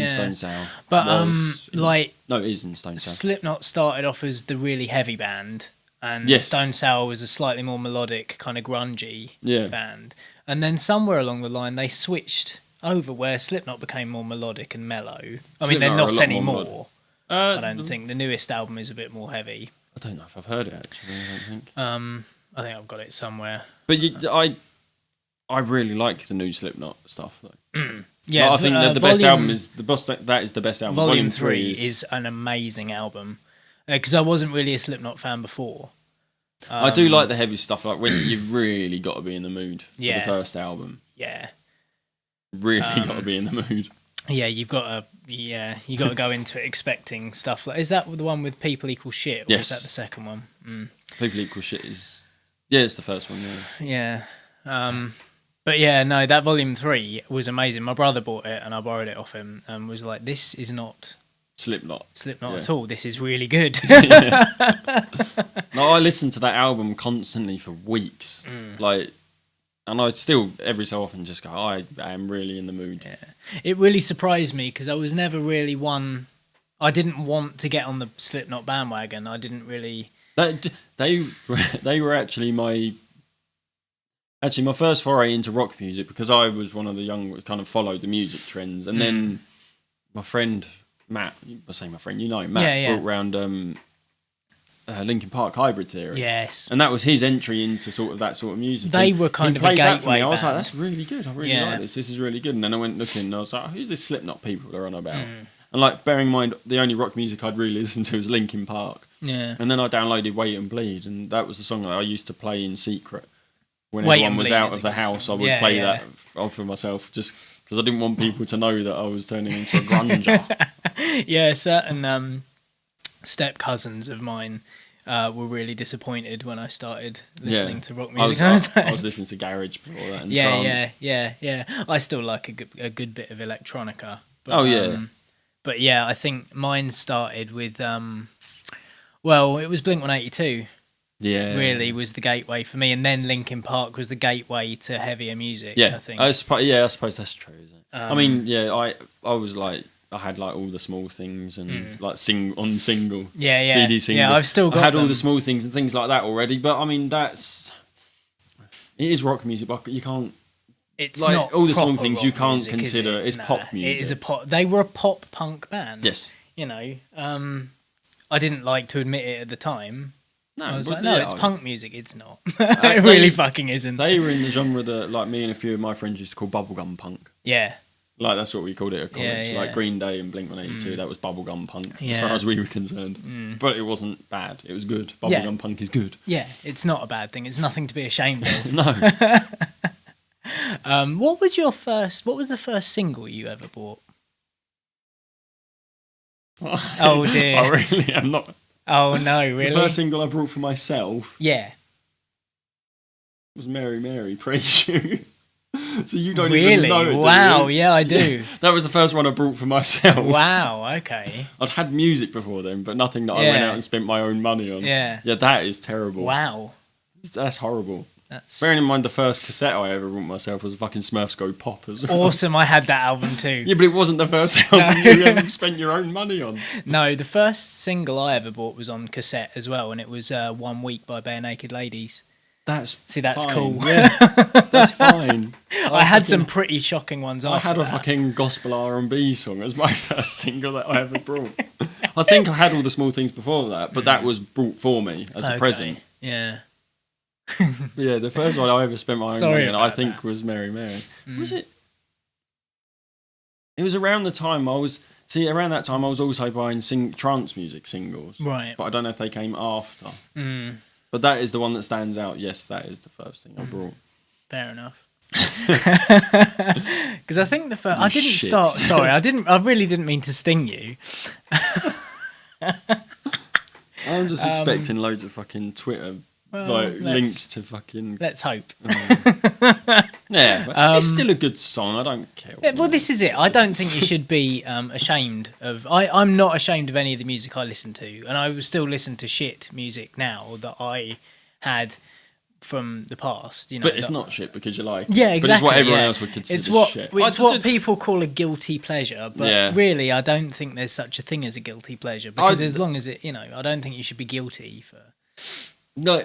[SPEAKER 3] in Stone Sour.
[SPEAKER 4] But
[SPEAKER 3] No, it is in Stone Sour.
[SPEAKER 4] Slipknot started off as the really heavy band, and
[SPEAKER 3] Yes.
[SPEAKER 4] Stone Sour was a slightly more melodic, kind of grungy
[SPEAKER 3] Yeah.
[SPEAKER 4] band. And then somewhere along the line, they switched over where Slipknot became more melodic and mellow. I mean, they're
[SPEAKER 3] Slipknot are a
[SPEAKER 4] not
[SPEAKER 3] lot more
[SPEAKER 4] anymore. I
[SPEAKER 3] melodic.
[SPEAKER 4] don't think the newest album is a bit more heavy.
[SPEAKER 3] I don't know if I've heard it actually. I don't think.
[SPEAKER 4] I think I've got it somewhere.
[SPEAKER 3] But I really like the new Slipknot stuff though.
[SPEAKER 4] Yeah,
[SPEAKER 3] I think that the best album is that is the best album.
[SPEAKER 4] Volume 3 is an amazing album. Because I wasn't really a Slipknot fan before.
[SPEAKER 3] I do like the heavy stuff, like when you've really got to be in the mood for
[SPEAKER 4] Yeah.
[SPEAKER 3] the first album.
[SPEAKER 4] Yeah.
[SPEAKER 3] Really got to be in the mood.
[SPEAKER 4] Yeah, you got to go into it expecting stuff like. Is that the one with People Equal Shit, or
[SPEAKER 3] Yes.
[SPEAKER 4] is that the second one?
[SPEAKER 3] People Equal Shit is. Yeah, it's the first one. Yeah.
[SPEAKER 4] Yeah. But yeah, no, that volume 3 was amazing. My brother bought it and I borrowed it off him and was like, this is not
[SPEAKER 3] Slipknot
[SPEAKER 4] at all. This is really good.
[SPEAKER 3] No, I listened to that album constantly for weeks. Like, and I still, every so often, just go, I am really in the mood.
[SPEAKER 4] Yeah. It really surprised me because I was never really one... I didn't want to get on the Slipknot bandwagon. I didn't really...
[SPEAKER 3] They were actually my first foray into rock music, because I was one of the young that kind of followed the music trends. And then my friend, Matt, I say my friend, you know, Matt brought round... Linkin Park Hybrid Theory.
[SPEAKER 4] Yes.
[SPEAKER 3] And that was his entry into that sort of music.
[SPEAKER 4] They were kind of a gateway
[SPEAKER 3] I was like,
[SPEAKER 4] band.
[SPEAKER 3] that's really good. I really like this. This is really good. And then I went looking and I was like, who's this Slipknot people they're on about? And like, bearing in mind, the only rock music I'd really listened to was Linkin Park.
[SPEAKER 4] Yeah.
[SPEAKER 3] And then I downloaded Wait and Bleed, and that was the song that I used to play in secret. When
[SPEAKER 4] Wait
[SPEAKER 3] everyone
[SPEAKER 4] and
[SPEAKER 3] was
[SPEAKER 4] Bleed
[SPEAKER 3] out
[SPEAKER 4] is
[SPEAKER 3] of
[SPEAKER 4] a
[SPEAKER 3] the
[SPEAKER 4] good
[SPEAKER 3] house,
[SPEAKER 4] song.
[SPEAKER 3] I would play that for myself, just because I didn't want people to know that I was turning into a grunger.
[SPEAKER 4] Yeah, certain step cousins of mine were really disappointed when I started listening to rock music.
[SPEAKER 3] I was listening to garage before that. And trance.
[SPEAKER 4] Yeah. I still like a good bit of electronica. But,
[SPEAKER 3] Oh yeah.
[SPEAKER 4] But yeah, I think mine started with well, it was Blink-182.
[SPEAKER 3] Yeah,
[SPEAKER 4] Really was the gateway for me, and then Linkin Park was the gateway to heavier music.
[SPEAKER 3] Yeah,
[SPEAKER 4] I think.
[SPEAKER 3] I suppose that's true. Isn't it? I mean, yeah, I was like, I had like all the small things and like single
[SPEAKER 4] Yeah.
[SPEAKER 3] CD single.
[SPEAKER 4] Yeah, I've still got
[SPEAKER 3] I had all
[SPEAKER 4] them.
[SPEAKER 3] the small things and things like that already. But I mean, it is rock music, but you can't.
[SPEAKER 4] It's
[SPEAKER 3] like
[SPEAKER 4] not
[SPEAKER 3] all the small
[SPEAKER 4] proper
[SPEAKER 3] things
[SPEAKER 4] rock
[SPEAKER 3] you can't
[SPEAKER 4] music, is
[SPEAKER 3] consider.
[SPEAKER 4] it?
[SPEAKER 3] It's pop music.
[SPEAKER 4] It is a pop. They were a pop punk band.
[SPEAKER 3] Yes.
[SPEAKER 4] You know, I didn't like to admit it at the time.
[SPEAKER 3] No,
[SPEAKER 4] I was
[SPEAKER 3] but
[SPEAKER 4] like, no,
[SPEAKER 3] yeah,
[SPEAKER 4] it's punk music. It's not. It really fucking isn't.
[SPEAKER 3] They were in the genre that, like, me and a few of my friends used to call bubblegum punk.
[SPEAKER 4] Yeah.
[SPEAKER 3] Like, that's what we called it at college.
[SPEAKER 4] Yeah.
[SPEAKER 3] Like Green Day and Blink-182, that was bubblegum punk, as
[SPEAKER 4] Yeah.
[SPEAKER 3] far as we were concerned. But it wasn't bad. It was good. Bubblegum punk is good.
[SPEAKER 4] Yeah, it's not a bad thing. It's nothing to be ashamed of.
[SPEAKER 3] No.
[SPEAKER 4] What was the first single you ever bought? Oh dear.
[SPEAKER 3] I really am not.
[SPEAKER 4] Oh no, really?
[SPEAKER 3] The first single I brought for myself
[SPEAKER 4] Yeah.
[SPEAKER 3] was Mary Mary, Praise You. So you don't
[SPEAKER 4] Really?
[SPEAKER 3] even know it, do
[SPEAKER 4] Wow,
[SPEAKER 3] you?
[SPEAKER 4] yeah, I do.
[SPEAKER 3] That was the first one I brought for myself.
[SPEAKER 4] Wow, okay.
[SPEAKER 3] I'd had music before then, but nothing that I went out and spent my own money on.
[SPEAKER 4] Yeah.
[SPEAKER 3] Yeah, that is terrible.
[SPEAKER 4] Wow.
[SPEAKER 3] That's horrible.
[SPEAKER 4] That's
[SPEAKER 3] Bearing in mind the first cassette I ever bought myself was fucking Smurfs Go Pop as well.
[SPEAKER 4] awesome. I had that album too.
[SPEAKER 3] Yeah, but it wasn't the first album you ever spent your own money on.
[SPEAKER 4] No, the first single I ever bought was on cassette as well, and it was 1 Week by Bare Naked Ladies.
[SPEAKER 3] That's
[SPEAKER 4] fine.
[SPEAKER 3] cool. Yeah, that's fine.
[SPEAKER 4] I had some pretty shocking ones
[SPEAKER 3] I
[SPEAKER 4] after
[SPEAKER 3] had a
[SPEAKER 4] that.
[SPEAKER 3] fucking gospel R&B song as my first single that I ever brought. I think I had all the small things before that, but that was brought for me as a present.
[SPEAKER 4] Yeah.
[SPEAKER 3] Yeah, the first one I ever spent my own
[SPEAKER 4] Sorry
[SPEAKER 3] money on, I
[SPEAKER 4] about
[SPEAKER 3] think,
[SPEAKER 4] that.
[SPEAKER 3] was Mary Mary. Was it? It was around the time around that time I was also buying trance music singles.
[SPEAKER 4] Right.
[SPEAKER 3] But I don't know if they came after. But that is the one that stands out. Yes, that is the first thing I brought.
[SPEAKER 4] Fair enough. Because I think the first... I didn't
[SPEAKER 3] shit.
[SPEAKER 4] start... Sorry, I really didn't mean to sting you.
[SPEAKER 3] I'm just expecting loads of fucking Twitter links to fucking...
[SPEAKER 4] Let's hope.
[SPEAKER 3] Yeah, but it's still a good song. I don't care.
[SPEAKER 4] Well, this is it. I don't think you should be ashamed of... I'm not ashamed of any of the music I listen to, and I will still listen to shit music now that I had from the past. You know,
[SPEAKER 3] But it's not shit because you like it.
[SPEAKER 4] Yeah, exactly.
[SPEAKER 3] But it's what everyone else would consider shit.
[SPEAKER 4] It's what people call a guilty pleasure, but really, I don't think there's such a thing as a guilty pleasure, because as long as it, I don't think you should be guilty for...
[SPEAKER 3] No,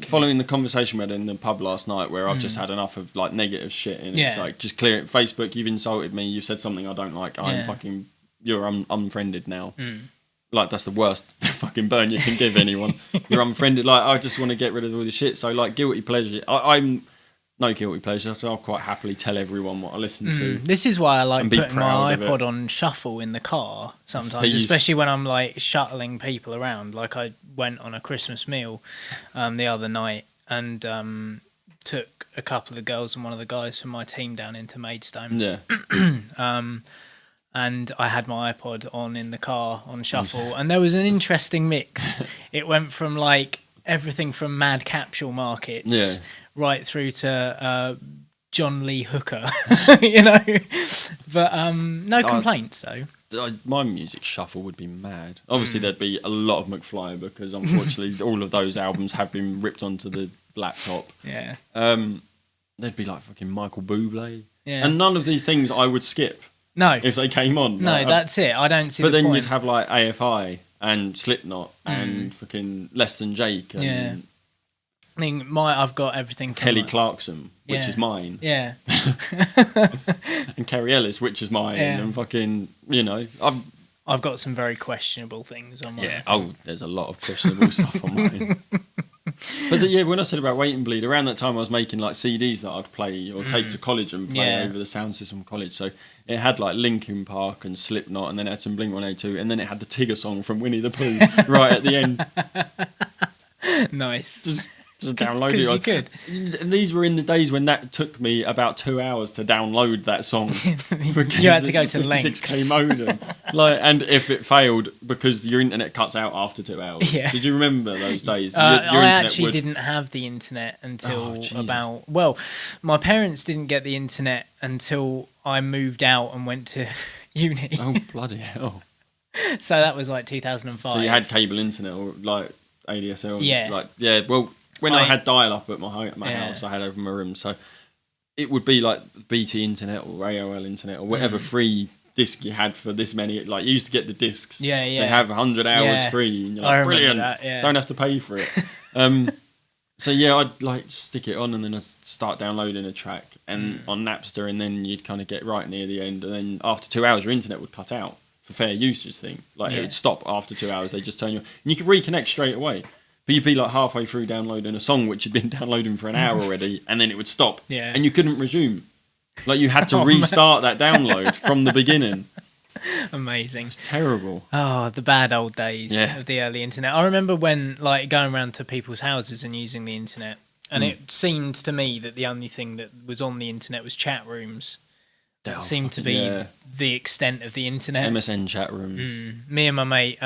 [SPEAKER 3] following the conversation we had in the pub last night, where I've just had enough of like negative shit, and it's like, just clear it. Facebook, you've insulted me. You've said something I don't like. You're unfriended now. Like, that's the worst fucking burn you can give anyone. You're unfriended. Like, I just want to get rid of all this shit. So, like, guilty pleasure. I'm no guilty pleasure. So I'll quite happily tell everyone what I listen to.
[SPEAKER 4] This is why I like
[SPEAKER 3] And be
[SPEAKER 4] putting
[SPEAKER 3] proud
[SPEAKER 4] my
[SPEAKER 3] of it.
[SPEAKER 4] iPod on shuffle in the car sometimes,
[SPEAKER 3] So
[SPEAKER 4] especially when I'm like shuttling people around. Like, I went on a Christmas meal the other night and took a couple of the girls and one of the guys from my team down into Maidstone.
[SPEAKER 3] Yeah.
[SPEAKER 4] And I had my iPod on in the car on shuffle, and there was an interesting mix. It went from like everything from Mad Capsule Markets right through to John Lee Hooker, you know. But no complaints though.
[SPEAKER 3] My music shuffle would be mad. Obviously, there'd be a lot of McFly because unfortunately, all of those albums have been ripped onto the laptop.
[SPEAKER 4] Yeah.
[SPEAKER 3] There'd be like fucking Michael Bublé.
[SPEAKER 4] Yeah.
[SPEAKER 3] And none of these things I would skip.
[SPEAKER 4] No.
[SPEAKER 3] If they came on.
[SPEAKER 4] No,
[SPEAKER 3] like,
[SPEAKER 4] that's it. I don't see.
[SPEAKER 3] But
[SPEAKER 4] the
[SPEAKER 3] then
[SPEAKER 4] point.
[SPEAKER 3] you'd have like AFI and Slipknot and fucking Less Than Jake and
[SPEAKER 4] I think I've got everything from
[SPEAKER 3] Kelly Clarkson, which is mine.
[SPEAKER 4] Yeah.
[SPEAKER 3] And Kerry Ellis, which is mine.
[SPEAKER 4] Yeah.
[SPEAKER 3] And fucking, you know,
[SPEAKER 4] I've got some very questionable things on mine.
[SPEAKER 3] Yeah. Oh, there's a lot of questionable stuff on mine. But when I said about Wait and Bleed, around that time I was making like CDs that I'd play or take to college and play over the sound system of college. So it had like Linkin Park and Slipknot, and then it had some Blink-182, and then it had the Tigger song from Winnie the Pooh right at the end.
[SPEAKER 4] Nice.
[SPEAKER 3] Just download it.
[SPEAKER 4] You could.
[SPEAKER 3] And these were in the days when that took me about 2 hours to download that song.
[SPEAKER 4] You had to go to
[SPEAKER 3] 56K modem. And if it failed, because your internet cuts out after 2 hours.
[SPEAKER 4] Yeah.
[SPEAKER 3] Did you remember those days? Your
[SPEAKER 4] I
[SPEAKER 3] internet
[SPEAKER 4] actually didn't have the internet until my parents didn't get the internet until I moved out and went to uni.
[SPEAKER 3] Oh, bloody hell.
[SPEAKER 4] So that was like 2005.
[SPEAKER 3] So you had cable internet or like ADSL?
[SPEAKER 4] Yeah.
[SPEAKER 3] Well, when I had dial-up at my house, I had over my room, so it would be like BT internet or AOL internet or whatever free disc you had for this many. Like you used to get the discs.
[SPEAKER 4] Yeah.
[SPEAKER 3] They have 100 hours free, and you're like, brilliant.
[SPEAKER 4] That,
[SPEAKER 3] Don't have to pay for it. So I'd like stick it on, and then I'd start downloading a track, and on Napster, and then you'd kind of get right near the end, and then after 2 hours, your internet would cut out for fair usage thing. Like it would stop after 2 hours. They just turn you, and you could reconnect straight away. But you'd be like halfway through downloading a song which had been downloading for an hour already, and then it would stop.
[SPEAKER 4] Yeah.
[SPEAKER 3] And you couldn't resume. Like you had to restart that download from the beginning.
[SPEAKER 4] Amazing.
[SPEAKER 3] It's terrible.
[SPEAKER 4] Oh, the bad old days of the early internet. I remember when like going around to people's houses and using the internet, and it seemed to me that the only thing that was on the internet was chat rooms. That seemed to be the extent of the internet.
[SPEAKER 3] MSN chat rooms.
[SPEAKER 4] Me and my mate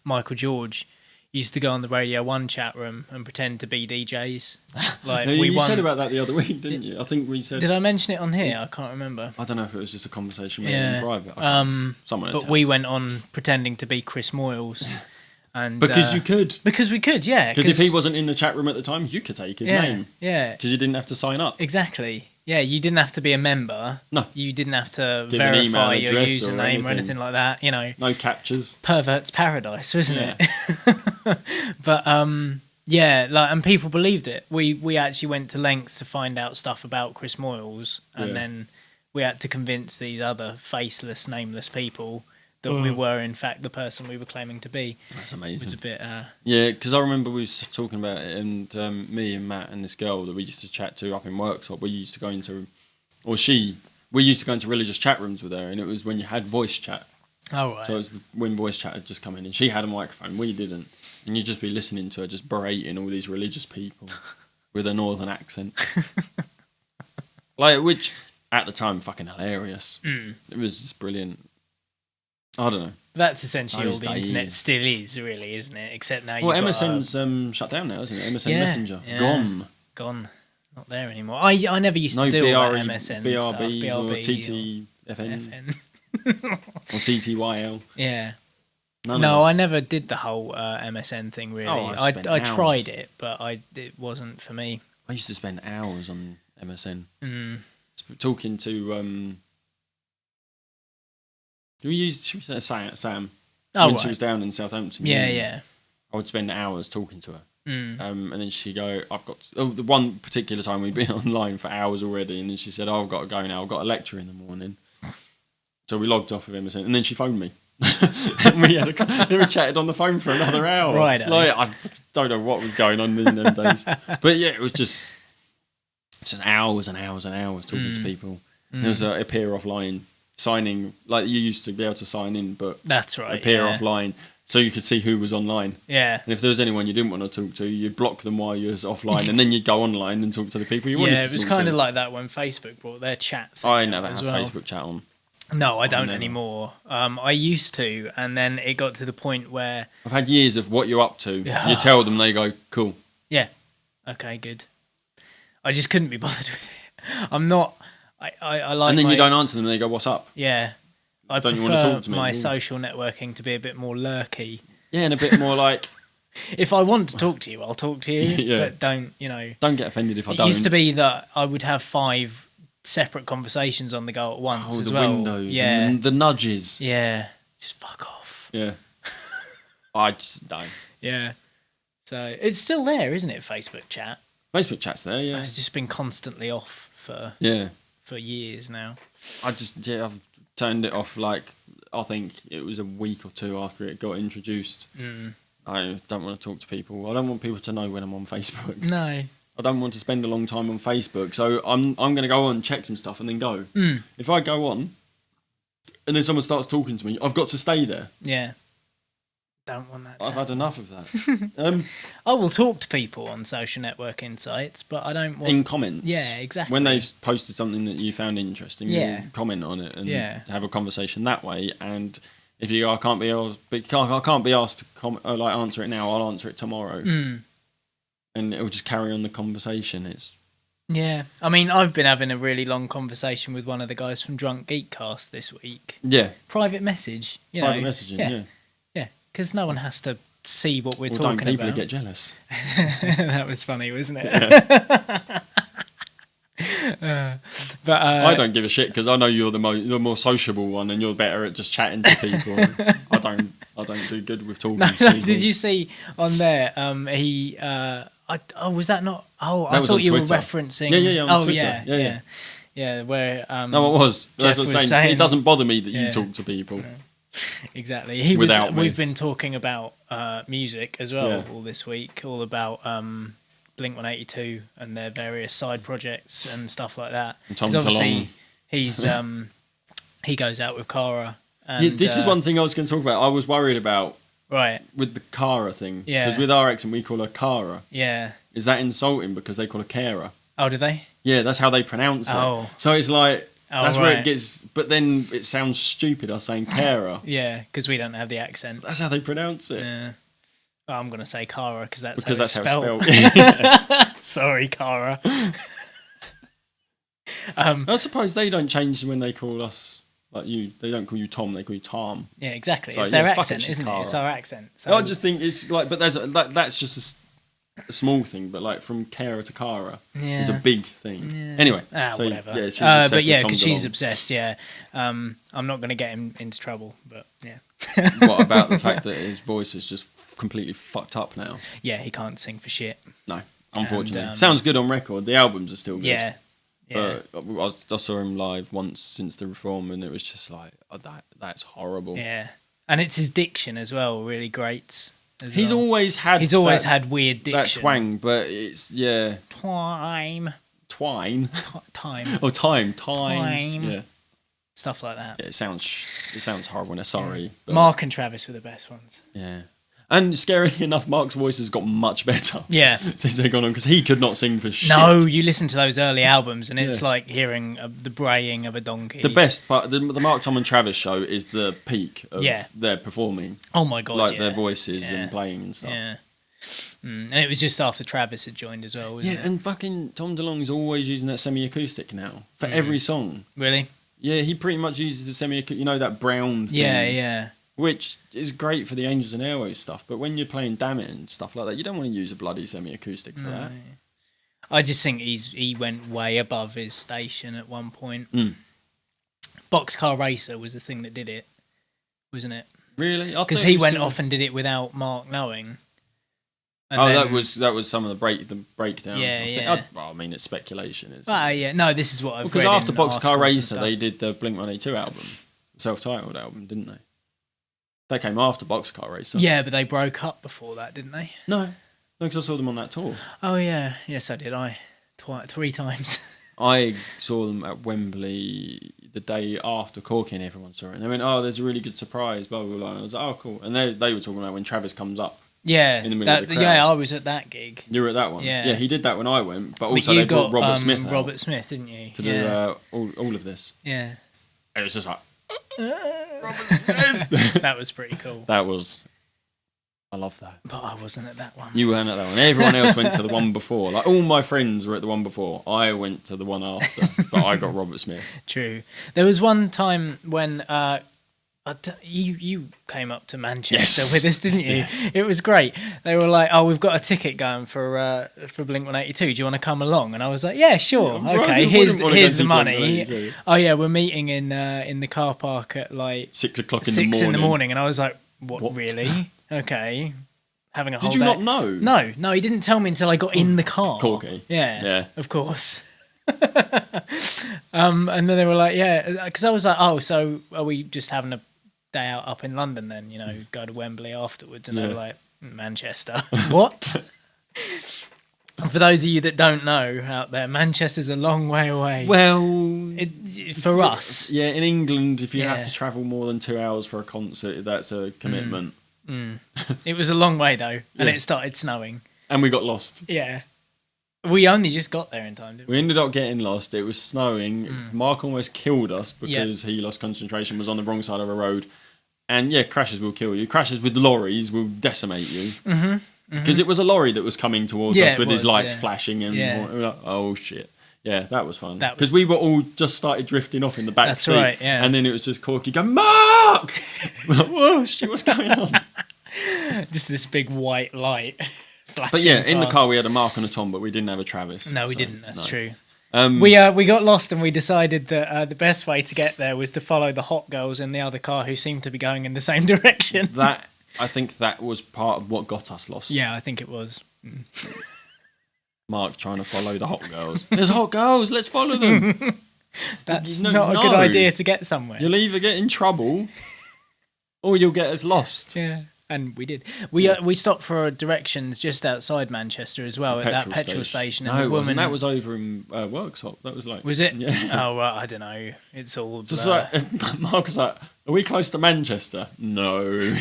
[SPEAKER 4] Michael George used to go on the Radio 1 chat room and pretend to be DJs. Like
[SPEAKER 3] you said about that the other week, didn't you? I think we said.
[SPEAKER 4] Did I mention it on here? I can't remember.
[SPEAKER 3] I don't know if it was just a conversation we had in private.
[SPEAKER 4] But we went on pretending to be Chris Moyles. And
[SPEAKER 3] because you could.
[SPEAKER 4] Because we could, yeah.
[SPEAKER 3] Because if he wasn't in the chat room at the time, you could take his name.
[SPEAKER 4] Yeah.
[SPEAKER 3] Because you didn't have to sign up.
[SPEAKER 4] Exactly. Yeah, you didn't have to be a member.
[SPEAKER 3] No.
[SPEAKER 4] You didn't have to
[SPEAKER 3] Give
[SPEAKER 4] verify your
[SPEAKER 3] address
[SPEAKER 4] username or anything like that, you know.
[SPEAKER 3] No captures.
[SPEAKER 4] Pervert's paradise, wasn't it? But and people believed it. We actually went to lengths to find out stuff about Chris Moyles, and then we had to convince these other faceless, nameless people that we were in fact the person we were claiming to be.
[SPEAKER 3] That's amazing.
[SPEAKER 4] It was a bit
[SPEAKER 3] because I remember we was talking about it, and me and Matt and this girl that we used to chat to up in Worktop, we used to go into religious chat rooms with her, and it was when you had voice chat.
[SPEAKER 4] Oh, right.
[SPEAKER 3] So it was when voice chat had just come in, and she had a microphone, we didn't, and you'd just be listening to her just berating all these religious people with a northern accent. Which at the time fucking hilarious. It was just brilliant. I don't know.
[SPEAKER 4] That's essentially all the internet still is, really, isn't it? Except now you've
[SPEAKER 3] MSN's shut down now, isn't it? MSN Messenger.
[SPEAKER 4] Yeah. Gone. Not there anymore. I never used to do all that MSN
[SPEAKER 3] BRBs
[SPEAKER 4] stuff.
[SPEAKER 3] or TTFN. Or TTYL.
[SPEAKER 4] Yeah.
[SPEAKER 3] None of us.
[SPEAKER 4] I never did the whole MSN thing, really. I tried it, but it wasn't for me.
[SPEAKER 3] I used to spend hours on MSN. Talking to... She was Sam when she was down in Southampton.
[SPEAKER 4] Yeah.
[SPEAKER 3] I would spend hours talking to her. And then she'd go, the one particular time we'd been online for hours already, and then she said, I've got to go now, I've got a lecture in the morning. So we logged off of MSN, and then she phoned me. And we chatted on the phone for another hour.
[SPEAKER 4] Right.
[SPEAKER 3] I don't know what was going on in them days. But yeah, it was just hours and hours and hours talking to people. There was a appear offline signing, like you used to be able to sign in, but
[SPEAKER 4] that's right,
[SPEAKER 3] appear offline, so you could see who was online.
[SPEAKER 4] Yeah.
[SPEAKER 3] And if there was anyone you didn't want to talk to, you'd block them while you was offline, and then you'd go online and talk to the people you wanted to talk to.
[SPEAKER 4] Yeah, it was kind of like that when Facebook brought their chat thing.
[SPEAKER 3] I never had Facebook chat on.
[SPEAKER 4] No, I don't anymore. I used to, and then it got to the point where...
[SPEAKER 3] I've had years of what you're up to. You tell them, they go, cool.
[SPEAKER 4] Yeah. Okay, good. I just couldn't be bothered with it. I'm not. I like.
[SPEAKER 3] And then you don't answer them, and they go, "What's up?"
[SPEAKER 4] Yeah. I
[SPEAKER 3] Don't you
[SPEAKER 4] prefer
[SPEAKER 3] want to talk to me?
[SPEAKER 4] my social networking to be a bit more lurky.
[SPEAKER 3] Yeah, and a bit more like.
[SPEAKER 4] If I want to talk to you, I'll talk to you.
[SPEAKER 3] Yeah.
[SPEAKER 4] But don't
[SPEAKER 3] Don't get offended if I don't.
[SPEAKER 4] It used to be that I would have 5 separate conversations on the go at once as
[SPEAKER 3] the
[SPEAKER 4] well.
[SPEAKER 3] windows,
[SPEAKER 4] Yeah.
[SPEAKER 3] and the nudges.
[SPEAKER 4] Yeah. Just fuck off.
[SPEAKER 3] Yeah. I just don't.
[SPEAKER 4] Yeah. So it's still there, isn't it? Facebook chat.
[SPEAKER 3] Facebook chat's there, yeah.
[SPEAKER 4] It's just been constantly off for years now.
[SPEAKER 3] I've turned it off. Like I think it was a week or 2 after it got introduced. I don't want to talk to people. I don't want people to know when I'm on Facebook.
[SPEAKER 4] No.
[SPEAKER 3] I don't want to spend a long time on Facebook. So I'm going to go on, check some stuff, and then go. If I go on, and then someone starts talking to me, I've got to stay there.
[SPEAKER 4] Yeah. Don't want that.
[SPEAKER 3] I've had enough of that.
[SPEAKER 4] I will talk to people on social networking sites, but I don't want...
[SPEAKER 3] In comments.
[SPEAKER 4] Yeah, exactly.
[SPEAKER 3] When they've posted something that you found interesting, you comment on it and have a conversation that way. And if you go, I can't be asked to answer it now, I'll answer it tomorrow. And it will just carry on the conversation.
[SPEAKER 4] Yeah. I mean, I've been having a really long conversation with one of the guys from Drunk Geekcast this week.
[SPEAKER 3] Yeah.
[SPEAKER 4] Private message.
[SPEAKER 3] Private messaging, yeah.
[SPEAKER 4] Because no one has to see what we're talking
[SPEAKER 3] don't people
[SPEAKER 4] about.
[SPEAKER 3] Get jealous.
[SPEAKER 4] That was funny, wasn't it?
[SPEAKER 3] Yeah. But I don't give a shit because I know you're the more sociable one and you're better at just chatting to people. I don't do good with talking to people.
[SPEAKER 4] Did you see on there? Was that not? Oh,
[SPEAKER 3] that
[SPEAKER 4] I thought you
[SPEAKER 3] Twitter.
[SPEAKER 4] were referencing.
[SPEAKER 3] Yeah, on Twitter.
[SPEAKER 4] Yeah. Where?
[SPEAKER 3] No, it was. That's what I'm saying. It doesn't bother me that you talk to people.
[SPEAKER 4] No. Exactly. We've been talking about music as well all this week, all about Blink-182 and their various side projects and stuff like that.
[SPEAKER 3] And Tom
[SPEAKER 4] obviously he's he goes out with Cara. And,
[SPEAKER 3] this is one thing I was going to talk about. I was worried about with the Cara thing.
[SPEAKER 4] Yeah.
[SPEAKER 3] Because with our accent we call her Cara.
[SPEAKER 4] Yeah.
[SPEAKER 3] Is that insulting because they call her Cara?
[SPEAKER 4] Oh, do they?
[SPEAKER 3] Yeah, that's how they pronounce it.
[SPEAKER 4] Oh.
[SPEAKER 3] So it's like that's where it
[SPEAKER 4] right.
[SPEAKER 3] gets. But then it sounds stupid. I was saying Cara.
[SPEAKER 4] Yeah, because we don't have the accent.
[SPEAKER 3] That's how they pronounce it.
[SPEAKER 4] Yeah. Oh, I'm gonna say Cara because that's
[SPEAKER 3] how it's spelled.
[SPEAKER 4] Sorry, Cara.
[SPEAKER 3] I suppose they don't change when they call us like you. They don't call you Tom. They call you Tom.
[SPEAKER 4] Yeah, exactly.
[SPEAKER 3] So,
[SPEAKER 4] it's their
[SPEAKER 3] fuck
[SPEAKER 4] accent,
[SPEAKER 3] it,
[SPEAKER 4] isn't
[SPEAKER 3] Cara.
[SPEAKER 4] it? It's our accent. So.
[SPEAKER 3] I just think it's like, but that's just a small thing. But like from Cara to Cara is a big thing. Yeah. Anyway, so
[SPEAKER 4] whatever.
[SPEAKER 3] Yeah, she's obsessed
[SPEAKER 4] but yeah,
[SPEAKER 3] with Tom
[SPEAKER 4] because she's
[SPEAKER 3] DeLonge.
[SPEAKER 4] obsessed. Yeah, I'm not gonna get him into trouble, but yeah.
[SPEAKER 3] What about the fact that his voice is just completely fucked up now?
[SPEAKER 4] Yeah, he can't sing for shit.
[SPEAKER 3] No, unfortunately. Sounds good on record. The albums are still good.
[SPEAKER 4] Yeah. Yeah.
[SPEAKER 3] But I saw him live once since the Reform, and it was just like, that's horrible.
[SPEAKER 4] Yeah, and it's his diction as well, really great.
[SPEAKER 3] He's always had
[SPEAKER 4] weird diction.
[SPEAKER 3] That twang, but it's
[SPEAKER 4] Twine.
[SPEAKER 3] Time.
[SPEAKER 4] Time.
[SPEAKER 3] Oh, time.
[SPEAKER 4] Time.
[SPEAKER 3] Yeah.
[SPEAKER 4] Stuff like that.
[SPEAKER 3] Yeah, it sounds horrible when they're sorry. But
[SPEAKER 4] Mark and Travis were the best ones.
[SPEAKER 3] Yeah. And scarily enough, Mark's voice has got much better.
[SPEAKER 4] Yeah.
[SPEAKER 3] Since they've gone on, because he could not sing for shit.
[SPEAKER 4] No, you listen to those early albums and it's like hearing the braying of a donkey.
[SPEAKER 3] The best part, the Mark, Tom and Travis show is the peak of their performing.
[SPEAKER 4] Oh my God,
[SPEAKER 3] like their voices and playing and stuff.
[SPEAKER 4] Yeah. And it was just after Travis had joined as well, wasn't it?
[SPEAKER 3] And fucking Tom DeLonge's always using that semi-acoustic now for every song.
[SPEAKER 4] Really?
[SPEAKER 3] Yeah, he pretty much uses the semi-acoustic, that brown thing.
[SPEAKER 4] Yeah.
[SPEAKER 3] Which is great for the Angels and Airways stuff, but when you're playing Damn It and stuff like that, you don't want to use a bloody semi-acoustic for that.
[SPEAKER 4] I just think he went way above his station at one point. Boxcar Racer was the thing that did it, wasn't it?
[SPEAKER 3] Really?
[SPEAKER 4] Because he went off and did it without Mark knowing.
[SPEAKER 3] That was some of the breakdown.
[SPEAKER 4] Yeah.
[SPEAKER 3] I mean, it's speculation.
[SPEAKER 4] No, this is what I've read.
[SPEAKER 3] Because after Boxcar Racer, they did the Blink-182 album, self-titled album, didn't they? They came after Boxcar Racer.
[SPEAKER 4] Yeah, but they broke up before that, didn't they?
[SPEAKER 3] No, because I saw them on that tour.
[SPEAKER 4] Oh yeah, yes I did. 3 times.
[SPEAKER 3] I saw them at Wembley the day after Corky and everyone saw it, and they went, "Oh, there's a really good surprise." Blah blah blah. And I was like, "Oh, cool." And they were talking about when Travis comes up.
[SPEAKER 4] Yeah,
[SPEAKER 3] in the middle of the crowd.
[SPEAKER 4] Yeah, I was at that gig.
[SPEAKER 3] You were at that one.
[SPEAKER 4] Yeah,
[SPEAKER 3] he did that when I went, but also they brought Robert Smith.
[SPEAKER 4] Robert Smith, didn't you?
[SPEAKER 3] To do all of this.
[SPEAKER 4] Yeah.
[SPEAKER 3] And it was just like Robert Smith.
[SPEAKER 4] That was pretty cool.
[SPEAKER 3] That was. I love that.
[SPEAKER 4] But I wasn't at that one.
[SPEAKER 3] You weren't at that one. Everyone else went to the one before. Like, all my friends were at the one before. I went to the one after, but I got Robert Smith.
[SPEAKER 4] True. There was one time when you came up to Manchester with us, didn't you? Yes. It was great. They were like, "Oh, we've got a ticket going for Blink-182. Do you want to come along?" And I was like, "Yeah, sure. Okay, here's the money." Oh yeah, we're meeting in the car park at like
[SPEAKER 3] 6 o'clock
[SPEAKER 4] in the morning. And I was like, "What? Really? Okay." Having a whole
[SPEAKER 3] Did you
[SPEAKER 4] day.
[SPEAKER 3] not know?
[SPEAKER 4] No, he didn't tell me until I got in the car.
[SPEAKER 3] Corky.
[SPEAKER 4] Yeah, of course. And then they were like, yeah, because I was like, oh, so are we just having a day out up in London then, go to Wembley afterwards? And they were like, Manchester. What? For those of you that don't know out there, Manchester's a long way away.
[SPEAKER 3] Well,
[SPEAKER 4] for us.
[SPEAKER 3] Yeah, in England, if you have to travel more than 2 hours for a concert, that's a commitment.
[SPEAKER 4] It was a long way though, and it started snowing.
[SPEAKER 3] And we got lost.
[SPEAKER 4] Yeah. We only just got there in time, didn't we?
[SPEAKER 3] We ended up getting lost. It was snowing. Mark almost killed us because he lost concentration, was on the wrong side of a road. And yeah, crashes will kill you. Crashes with lorries will decimate you. Because it was a lorry that was coming towards us with his lights flashing. And we were like, oh shit. Yeah, that was fun. Because we were all just started drifting off in the back seat.
[SPEAKER 4] Right, yeah.
[SPEAKER 3] And then it was just Corky going, Mark! We're like, whoa, shit, what's going on?
[SPEAKER 4] Just this big white light.
[SPEAKER 3] But yeah, in the car we had a Mark and a Tom, but we didn't have a Travis.
[SPEAKER 4] No, we didn't. That's true. We got lost and we decided that the best way to get there was to follow the hot girls in the other car who seemed to be going in the same direction.
[SPEAKER 3] I think that was part of what got us lost.
[SPEAKER 4] Yeah, I think it was.
[SPEAKER 3] Mark trying to follow the hot girls. There's hot girls, let's follow them.
[SPEAKER 4] That's not a good idea to get somewhere.
[SPEAKER 3] You'll either get in trouble or you'll get us lost.
[SPEAKER 4] Yeah. And we did. We stopped for directions just outside Manchester as well, at that petrol station. And
[SPEAKER 3] no, it wasn't. That was over in Worksop. That was like...
[SPEAKER 4] Was it?
[SPEAKER 3] Yeah.
[SPEAKER 4] Oh, well, I don't know. It's all...
[SPEAKER 3] Just like, Mark was like, are we close to Manchester? No,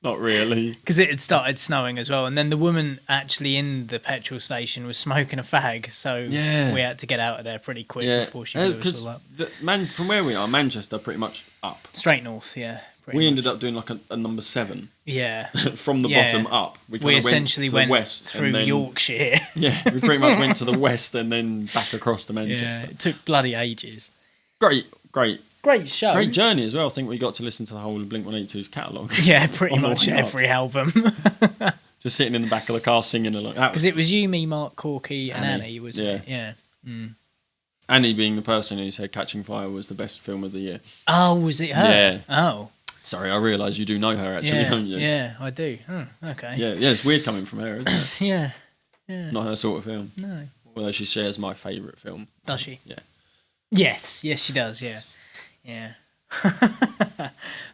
[SPEAKER 3] not really.
[SPEAKER 4] Because it had started snowing as well. And then the woman actually in the petrol station was smoking a fag. So we had to get out of there pretty quick before she blew us all up.
[SPEAKER 3] From where we are, Manchester pretty much up.
[SPEAKER 4] Straight north, yeah.
[SPEAKER 3] We ended up doing like a number 7.
[SPEAKER 4] Yeah.
[SPEAKER 3] From the bottom up.
[SPEAKER 4] We essentially went
[SPEAKER 3] west
[SPEAKER 4] through Yorkshire.
[SPEAKER 3] Yeah, we pretty much went to the west and then back across to Manchester.
[SPEAKER 4] Yeah, it took bloody ages.
[SPEAKER 3] Great
[SPEAKER 4] show.
[SPEAKER 3] Great journey as well. I think we got to listen to the whole of Blink-182's catalogue.
[SPEAKER 4] Yeah, pretty much every album.
[SPEAKER 3] Just sitting in the back of the car singing along.
[SPEAKER 4] Because it was you, me, Mark, Corky and Annie, wasn't it? Yeah.
[SPEAKER 3] Annie being the person who said Catching Fire was the best film of the year.
[SPEAKER 4] Oh, was it her?
[SPEAKER 3] Yeah.
[SPEAKER 4] Oh.
[SPEAKER 3] Sorry, I realise you do know her actually, don't you?
[SPEAKER 4] Yeah, I do. Okay.
[SPEAKER 3] Yeah, it's weird coming from her, isn't it?
[SPEAKER 4] Yeah.
[SPEAKER 3] Not her sort of film.
[SPEAKER 4] No.
[SPEAKER 3] Although she shares my favourite film.
[SPEAKER 4] Does she?
[SPEAKER 3] Yeah.
[SPEAKER 4] Yes, she does, yeah. Yeah.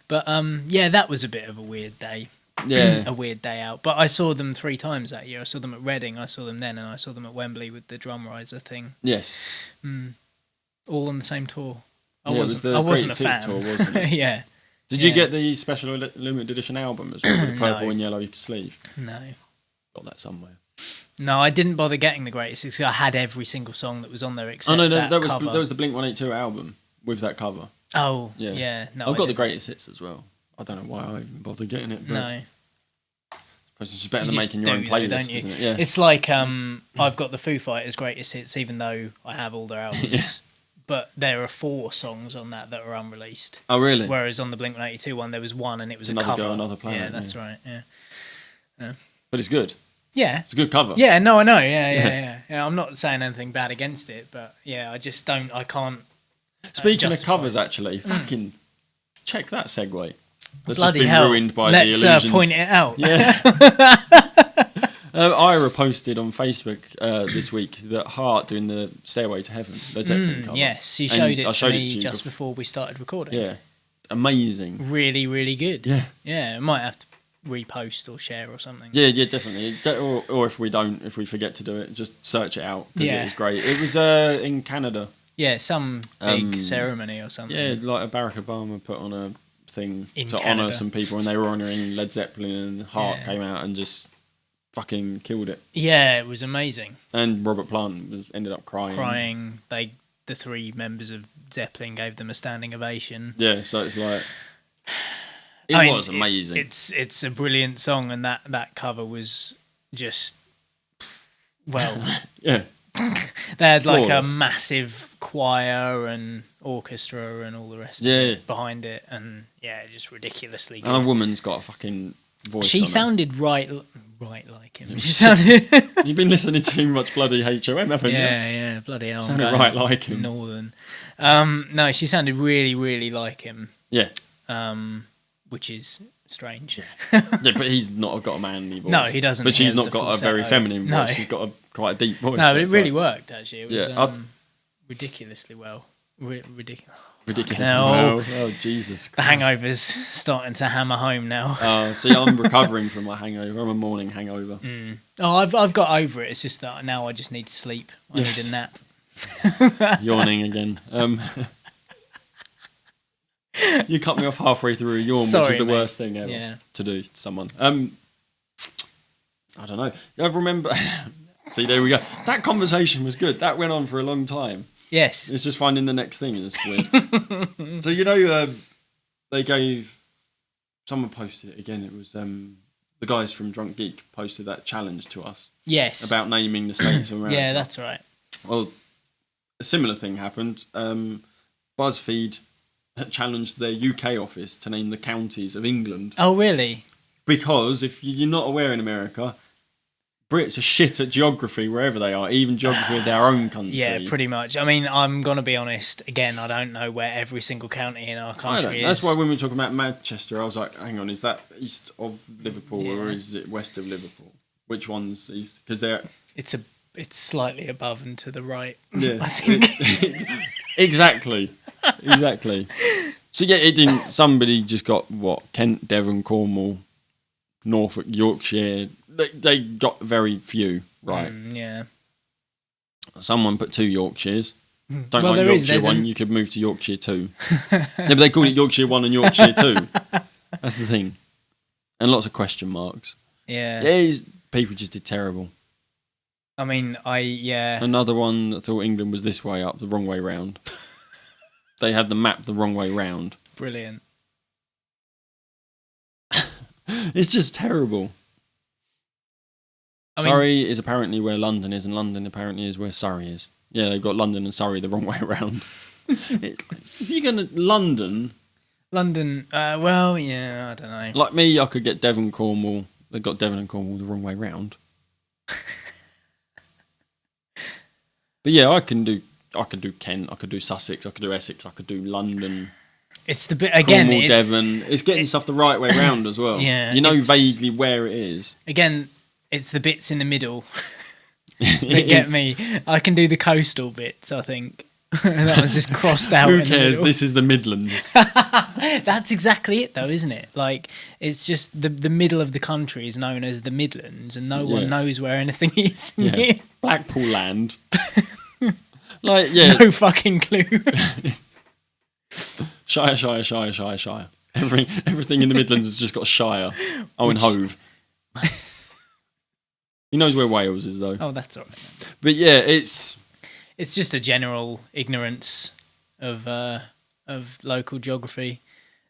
[SPEAKER 4] But that was a bit of a weird day.
[SPEAKER 3] Yeah.
[SPEAKER 4] A weird day out. But I saw them 3 times that year. I saw them at Reading, I saw them then, and I saw them at Wembley with the drum riser thing.
[SPEAKER 3] Yes.
[SPEAKER 4] All on the same tour. I
[SPEAKER 3] wasn't a fan. Tour, wasn't it?
[SPEAKER 4] Yeah.
[SPEAKER 3] Did you get the special limited edition album as well with the purple and yellow sleeve?
[SPEAKER 4] No.
[SPEAKER 3] Got that somewhere.
[SPEAKER 4] No, I didn't bother getting the greatest hits. I had every single song that was on there except that cover.
[SPEAKER 3] That was the Blink-182 album with that cover.
[SPEAKER 4] Oh, yeah. No,
[SPEAKER 3] I've got the greatest hits as well. I don't know why I even bothered getting it. But
[SPEAKER 4] no.
[SPEAKER 3] It's just better than making your own playlist, isn't it? Yeah.
[SPEAKER 4] It's like I've got the Foo Fighters greatest hits, even though I have all their albums. Yeah. But there are 4 songs on that are unreleased.
[SPEAKER 3] Oh, really?
[SPEAKER 4] Whereas on the Blink-182 one, there was 1 and it was
[SPEAKER 3] Another
[SPEAKER 4] a cover.
[SPEAKER 3] Girl, Another Planet.
[SPEAKER 4] Yeah, that's right. Yeah.
[SPEAKER 3] But it's good.
[SPEAKER 4] Yeah.
[SPEAKER 3] It's a good cover.
[SPEAKER 4] Yeah, no, I know. Yeah. I'm not saying anything bad against it, but yeah, I can't.
[SPEAKER 3] Speaking of covers, actually, fucking check that segue. That's
[SPEAKER 4] Bloody
[SPEAKER 3] just been
[SPEAKER 4] hell.
[SPEAKER 3] ruined by
[SPEAKER 4] Let's
[SPEAKER 3] the illusion.
[SPEAKER 4] point it out.
[SPEAKER 3] Yeah. Ira posted on Facebook this week that Heart doing the Stairway to Heaven, Led Zeppelin cover.
[SPEAKER 4] Yes, you showed it to me
[SPEAKER 3] you
[SPEAKER 4] just before we started recording.
[SPEAKER 3] Yeah. Amazing.
[SPEAKER 4] Really, really good.
[SPEAKER 3] Yeah.
[SPEAKER 4] Yeah, I might have to repost or share or something.
[SPEAKER 3] Yeah, definitely. Or if we forget to do it, just search it out because it is great. It was in Canada.
[SPEAKER 4] Yeah, some big ceremony or something.
[SPEAKER 3] Yeah, like Barack Obama put on a thing to
[SPEAKER 4] Canada.
[SPEAKER 3] honour some people, and they were honouring Led Zeppelin, and Heart came out and just fucking killed it.
[SPEAKER 4] Yeah, it was amazing.
[SPEAKER 3] And Robert Plant ended up crying.
[SPEAKER 4] The 3 members of Zeppelin gave them a standing ovation.
[SPEAKER 3] Yeah, so it's like It was amazing.
[SPEAKER 4] It's a brilliant song, and that cover was just
[SPEAKER 3] yeah.
[SPEAKER 4] They had like a
[SPEAKER 3] Flawless.
[SPEAKER 4] massive choir and orchestra and all the rest of it behind it, and just ridiculously good.
[SPEAKER 3] And a woman's got a fucking voice.
[SPEAKER 4] She
[SPEAKER 3] on
[SPEAKER 4] sounded right like him. She sounded.
[SPEAKER 3] You've been listening to too much bloody HOM, haven't you?
[SPEAKER 4] Yeah, bloody hell.
[SPEAKER 3] Sounded right like him.
[SPEAKER 4] Northern. No, she sounded really, really like him.
[SPEAKER 3] Yeah.
[SPEAKER 4] Which is strange.
[SPEAKER 3] Yeah, but he's not got a manly voice.
[SPEAKER 4] No, he doesn't.
[SPEAKER 3] But
[SPEAKER 4] He
[SPEAKER 3] she's
[SPEAKER 4] has
[SPEAKER 3] not
[SPEAKER 4] the
[SPEAKER 3] got a
[SPEAKER 4] falsetto.
[SPEAKER 3] very feminine voice.
[SPEAKER 4] No.
[SPEAKER 3] She's got quite a deep voice.
[SPEAKER 4] No,
[SPEAKER 3] so
[SPEAKER 4] it
[SPEAKER 3] it's
[SPEAKER 4] really
[SPEAKER 3] like-
[SPEAKER 4] worked actually. It was ridiculously well. Ridiculous.
[SPEAKER 3] Ridiculous.
[SPEAKER 4] No.
[SPEAKER 3] Well. Oh, Jesus
[SPEAKER 4] The
[SPEAKER 3] Christ.
[SPEAKER 4] hangover's starting to hammer home now.
[SPEAKER 3] See, I'm recovering from my hangover. I'm a morning hangover.
[SPEAKER 4] Oh, I've got over it. It's just that now I just need to sleep. I need a nap.
[SPEAKER 3] Yawning again. You cut me off halfway through a yawn, which
[SPEAKER 4] Sorry,
[SPEAKER 3] is the
[SPEAKER 4] mate.
[SPEAKER 3] worst thing ever to do to someone. I don't know. I remember. See, there we go. That conversation was good. That went on for a long time.
[SPEAKER 4] Yes.
[SPEAKER 3] It's just finding the next thing is weird. So they gave. Someone posted it again. It was the guys from Drunk Geek posted that challenge to us.
[SPEAKER 4] Yes.
[SPEAKER 3] About naming the states of America.
[SPEAKER 4] Yeah, that's right.
[SPEAKER 3] Well, a similar thing happened. BuzzFeed challenged their UK office to name the counties of England.
[SPEAKER 4] Oh, really?
[SPEAKER 3] Because if you're not aware in America, Brits are shit at geography wherever they are, even geography of their own country.
[SPEAKER 4] Yeah, pretty much. I mean, I'm going to be honest. Again, I don't know where every single county in our country is.
[SPEAKER 3] That's why when we were talking about Manchester, I was like, hang on, is that east of Liverpool or is it west of Liverpool? Which one's east? Because they're...
[SPEAKER 4] It's slightly above and to the right.
[SPEAKER 3] Yeah,
[SPEAKER 4] I think.
[SPEAKER 3] Exactly. So yeah, it didn't. Somebody just got Kent, Devon, Cornwall, Norfolk, Yorkshire. They got very few right.
[SPEAKER 4] Yeah.
[SPEAKER 3] Someone put 2 Yorkshires. Don't
[SPEAKER 4] Well,
[SPEAKER 3] like
[SPEAKER 4] there
[SPEAKER 3] Yorkshire
[SPEAKER 4] is,
[SPEAKER 3] 1. You could move to Yorkshire 2. Yeah, but they call it Yorkshire 1 and Yorkshire 2. That's the thing. And lots of question marks.
[SPEAKER 4] Yeah.
[SPEAKER 3] People just did terrible.
[SPEAKER 4] I mean,
[SPEAKER 3] Another one that thought England was this way up, the wrong way round. They had the map the wrong way round.
[SPEAKER 4] Brilliant.
[SPEAKER 3] It's just terrible. Surrey is apparently where London is, and London apparently is where Surrey is. Yeah, they've got London and Surrey the wrong way around. If you're going to London,
[SPEAKER 4] well, yeah, I don't know.
[SPEAKER 3] like me, I could get Devon, Cornwall. They've got Devon and Cornwall the wrong way round. But yeah, I could do Kent, I could do Sussex, I could do Essex, I could do London.
[SPEAKER 4] It's the bit again.
[SPEAKER 3] Cornwall, Devon. It's getting stuff the right way round as well.
[SPEAKER 4] Yeah,
[SPEAKER 3] you know vaguely where it is.
[SPEAKER 4] Again, it's the bits in the middle that get me. I can do the coastal bits. I think that was just crossed out.
[SPEAKER 3] Who
[SPEAKER 4] in
[SPEAKER 3] cares?
[SPEAKER 4] The middle.
[SPEAKER 3] This is the Midlands.
[SPEAKER 4] That's exactly it, though, isn't it? Like it's just the middle of the country is known as the Midlands, and no one knows where anything is.
[SPEAKER 3] Yeah. Blackpool land. No
[SPEAKER 4] fucking clue.
[SPEAKER 3] Shire. Everything in the Midlands has just got Shire. Oh, and Hove. He knows where Wales is, though.
[SPEAKER 4] Oh, that's all right.
[SPEAKER 3] But yeah, it's
[SPEAKER 4] just a general ignorance of local geography.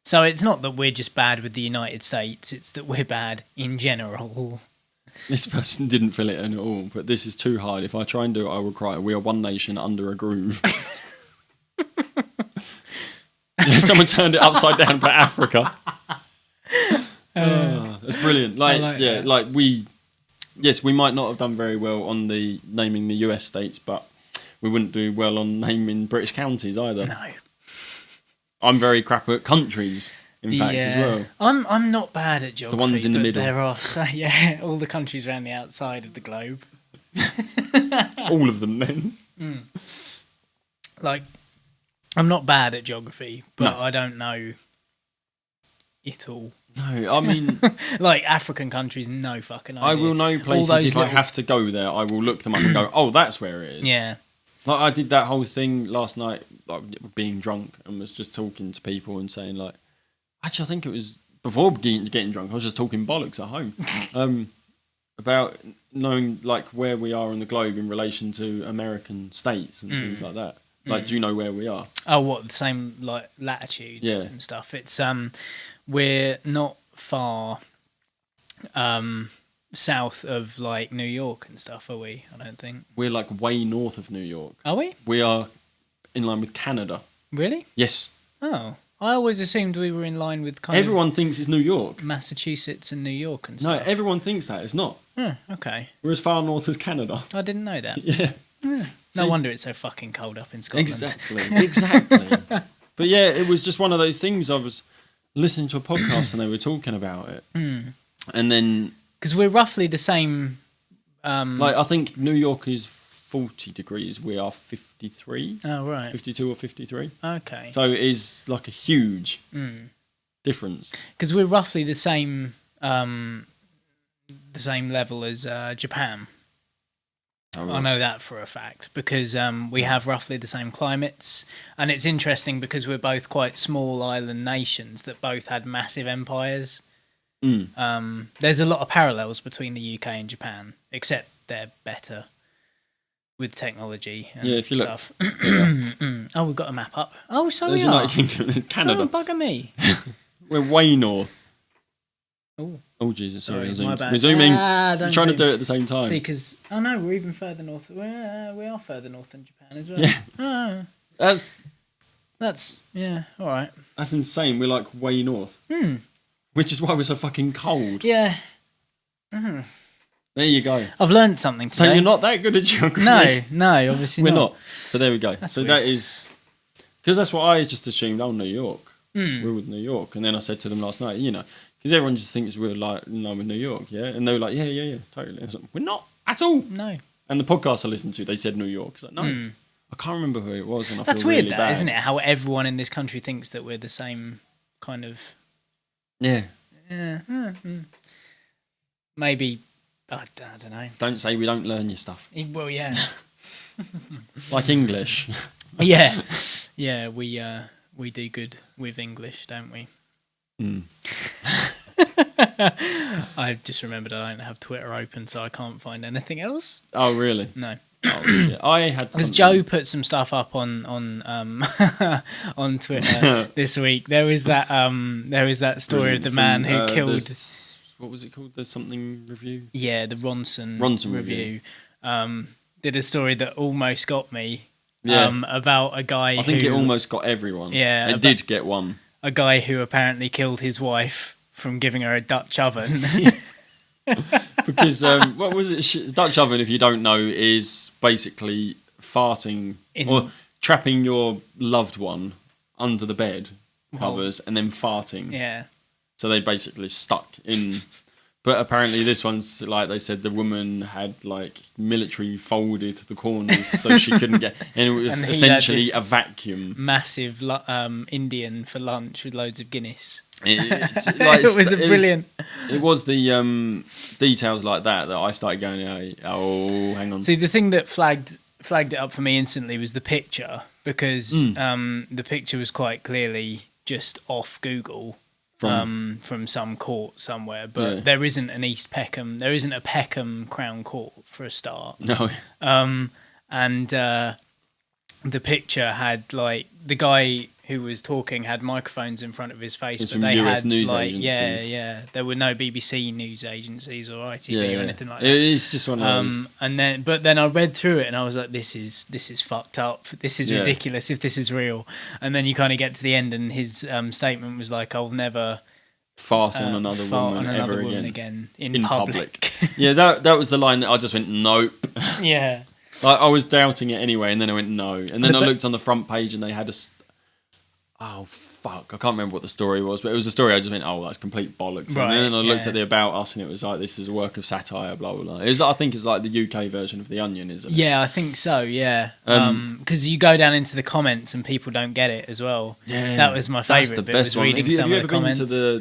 [SPEAKER 4] So it's not that we're just bad with the United States; it's that we're bad in general.
[SPEAKER 3] This person didn't fill it in at all, but this is too hard. If I try and do it, I will cry. We are one nation under a groove. Someone turned it upside down and put Africa. That's brilliant. We might not have done very well on the naming the US states, but we wouldn't do well on naming British counties either.
[SPEAKER 4] No.
[SPEAKER 3] I'm very crap at countries, in fact, as well.
[SPEAKER 4] I'm not bad at geography.
[SPEAKER 3] It's the ones in the middle.
[SPEAKER 4] There are all the countries around the outside of the globe.
[SPEAKER 3] All of them, then.
[SPEAKER 4] Like, I'm not bad at geography, but I don't know it all.
[SPEAKER 3] No, I mean...
[SPEAKER 4] like, African countries, no fucking idea.
[SPEAKER 3] I will know places if I have to go there. I will look them up and go, oh, that's where it is.
[SPEAKER 4] Yeah.
[SPEAKER 3] Like, I did that whole thing last night, like, being drunk, and was just talking to people and saying, like... Actually, I think it was before getting drunk. I was just talking bollocks at home. About knowing, like, where we are on the globe in relation to American states and things like that. Like, do you know where we are?
[SPEAKER 4] Oh, what, the same, like, latitude and stuff? It's, we're not far south of like New York and stuff, are we? I don't think.
[SPEAKER 3] We're like way north of New York.
[SPEAKER 4] Are we?
[SPEAKER 3] We are in line with Canada.
[SPEAKER 4] Really?
[SPEAKER 3] Yes.
[SPEAKER 4] Oh, I always assumed we were in line with
[SPEAKER 3] Everyone thinks it's New York.
[SPEAKER 4] Massachusetts and New York and
[SPEAKER 3] No,
[SPEAKER 4] stuff.
[SPEAKER 3] everyone thinks that. It's not.
[SPEAKER 4] Okay.
[SPEAKER 3] We're as far north as Canada.
[SPEAKER 4] I didn't know that.
[SPEAKER 3] Yeah.
[SPEAKER 4] No wonder it's so fucking cold up in Scotland.
[SPEAKER 3] Exactly. But yeah, it was just one of those things. I was listening to a podcast and they were talking about it. And then...
[SPEAKER 4] Because we're roughly the same...
[SPEAKER 3] like, I think New York is 40 degrees. We are 53.
[SPEAKER 4] Oh, right.
[SPEAKER 3] 52 or 53.
[SPEAKER 4] Okay.
[SPEAKER 3] So it is like a huge difference.
[SPEAKER 4] Because we're roughly the same level as Japan.
[SPEAKER 3] Oh, right.
[SPEAKER 4] I know that for a fact because we have roughly the same climates, and it's interesting because we're both quite small island nations that both had massive empires. There's a lot of parallels between the UK and Japan, except they're better with technology and
[SPEAKER 3] if you
[SPEAKER 4] stuff. Oh, we've got a map up. Oh, so
[SPEAKER 3] there's
[SPEAKER 4] we are.
[SPEAKER 3] United Kingdom, there's Canada.
[SPEAKER 4] Don't bugger me.
[SPEAKER 3] We're way north.
[SPEAKER 4] Oh,
[SPEAKER 3] Jesus, sorry.
[SPEAKER 4] my bad.
[SPEAKER 3] We're zooming.
[SPEAKER 4] Don't
[SPEAKER 3] We're trying to
[SPEAKER 4] zoom.
[SPEAKER 3] do it at the same time.
[SPEAKER 4] See, because no, we're even further north. We are further north than Japan as well.
[SPEAKER 3] Yeah.
[SPEAKER 4] That's all right.
[SPEAKER 3] That's insane. We're like way north. Which is why we're so fucking cold.
[SPEAKER 4] Yeah.
[SPEAKER 3] There you go.
[SPEAKER 4] I've learned something today.
[SPEAKER 3] So you're not that good at geography.
[SPEAKER 4] No, obviously
[SPEAKER 3] we're
[SPEAKER 4] not.
[SPEAKER 3] not. But there we go. So
[SPEAKER 4] weird.
[SPEAKER 3] that is because that's what I just assumed. Oh, New York. We're with New York, and then I said to them last night, because everyone just thinks we're like in line with New York, yeah, and they were like, yeah, totally. I was like, we're not at all.
[SPEAKER 4] No.
[SPEAKER 3] And the podcast I listened to, they said New York. It's like, no, I can't remember who it was, and I
[SPEAKER 4] That's
[SPEAKER 3] feel
[SPEAKER 4] weird,
[SPEAKER 3] really bad.
[SPEAKER 4] isn't it? How everyone in this country thinks that we're the same kind of.
[SPEAKER 3] Yeah.
[SPEAKER 4] Maybe. I don't know.
[SPEAKER 3] Don't say we don't learn your stuff.
[SPEAKER 4] Well, yeah.
[SPEAKER 3] Like English.
[SPEAKER 4] Yeah, we do good with English, don't we? I've just remembered I don't have Twitter open, so I can't find anything else.
[SPEAKER 3] Oh, really?
[SPEAKER 4] No.
[SPEAKER 3] Oh, shit. I had
[SPEAKER 4] Because Joe put some stuff up on on Twitter this week. There was that story of the man who killed.
[SPEAKER 3] What was it called? The something review.
[SPEAKER 4] Yeah, the Ronson
[SPEAKER 3] review.
[SPEAKER 4] Did a story that almost got me.
[SPEAKER 3] Yeah.
[SPEAKER 4] About a guy.
[SPEAKER 3] I think it almost got everyone.
[SPEAKER 4] Yeah,
[SPEAKER 3] it did get one.
[SPEAKER 4] A guy who apparently killed his wife from giving her a Dutch oven.
[SPEAKER 3] Because what was it? Dutch oven, if you don't know, is basically farting or trapping your loved one under the bed covers and then farting.
[SPEAKER 4] Yeah.
[SPEAKER 3] So they basically stuck in. But apparently this one's like they said the woman had like military folded the corners so she couldn't get, and it was essentially a vacuum.
[SPEAKER 4] Massive Indian for lunch with loads of Guinness.
[SPEAKER 3] It
[SPEAKER 4] was brilliant.
[SPEAKER 3] It was the details like that I started going, oh, hang on.
[SPEAKER 4] See, the thing that flagged it up for me instantly was the picture, because the picture was quite clearly just off Google. From some court somewhere, but there isn't an East Peckham. There isn't a Peckham Crown Court for a start.
[SPEAKER 3] No.
[SPEAKER 4] And the picture had like the guy who was talking had microphones in front of his face, but they
[SPEAKER 3] US
[SPEAKER 4] had
[SPEAKER 3] news
[SPEAKER 4] like
[SPEAKER 3] agencies.
[SPEAKER 4] yeah. There were no BBC news agencies or ITV or anything like that.
[SPEAKER 3] It is just one of those.
[SPEAKER 4] And then I read through it and I was like, this is fucked up. This is ridiculous if this is real. And then you kind of get to the end and his statement was like, I'll never
[SPEAKER 3] fart on another woman ever
[SPEAKER 4] again in public.
[SPEAKER 3] Yeah, that was the line that I just went, nope.
[SPEAKER 4] Yeah.
[SPEAKER 3] Like, I was doubting it anyway, and then I went, no. And then I looked on the front page and they had oh, fuck. I can't remember what the story was, but it was a story I just went, oh, that's complete bollocks.
[SPEAKER 4] Right,
[SPEAKER 3] and then I looked at the About Us and it was like, this is a work of satire, blah, blah, blah. I think it's like the UK version of The Onion, isn't it?
[SPEAKER 4] Yeah, I think so, yeah. Because you go down into the comments and people don't get it as one. Yeah. That was my favourite bit, was reading some of the comments.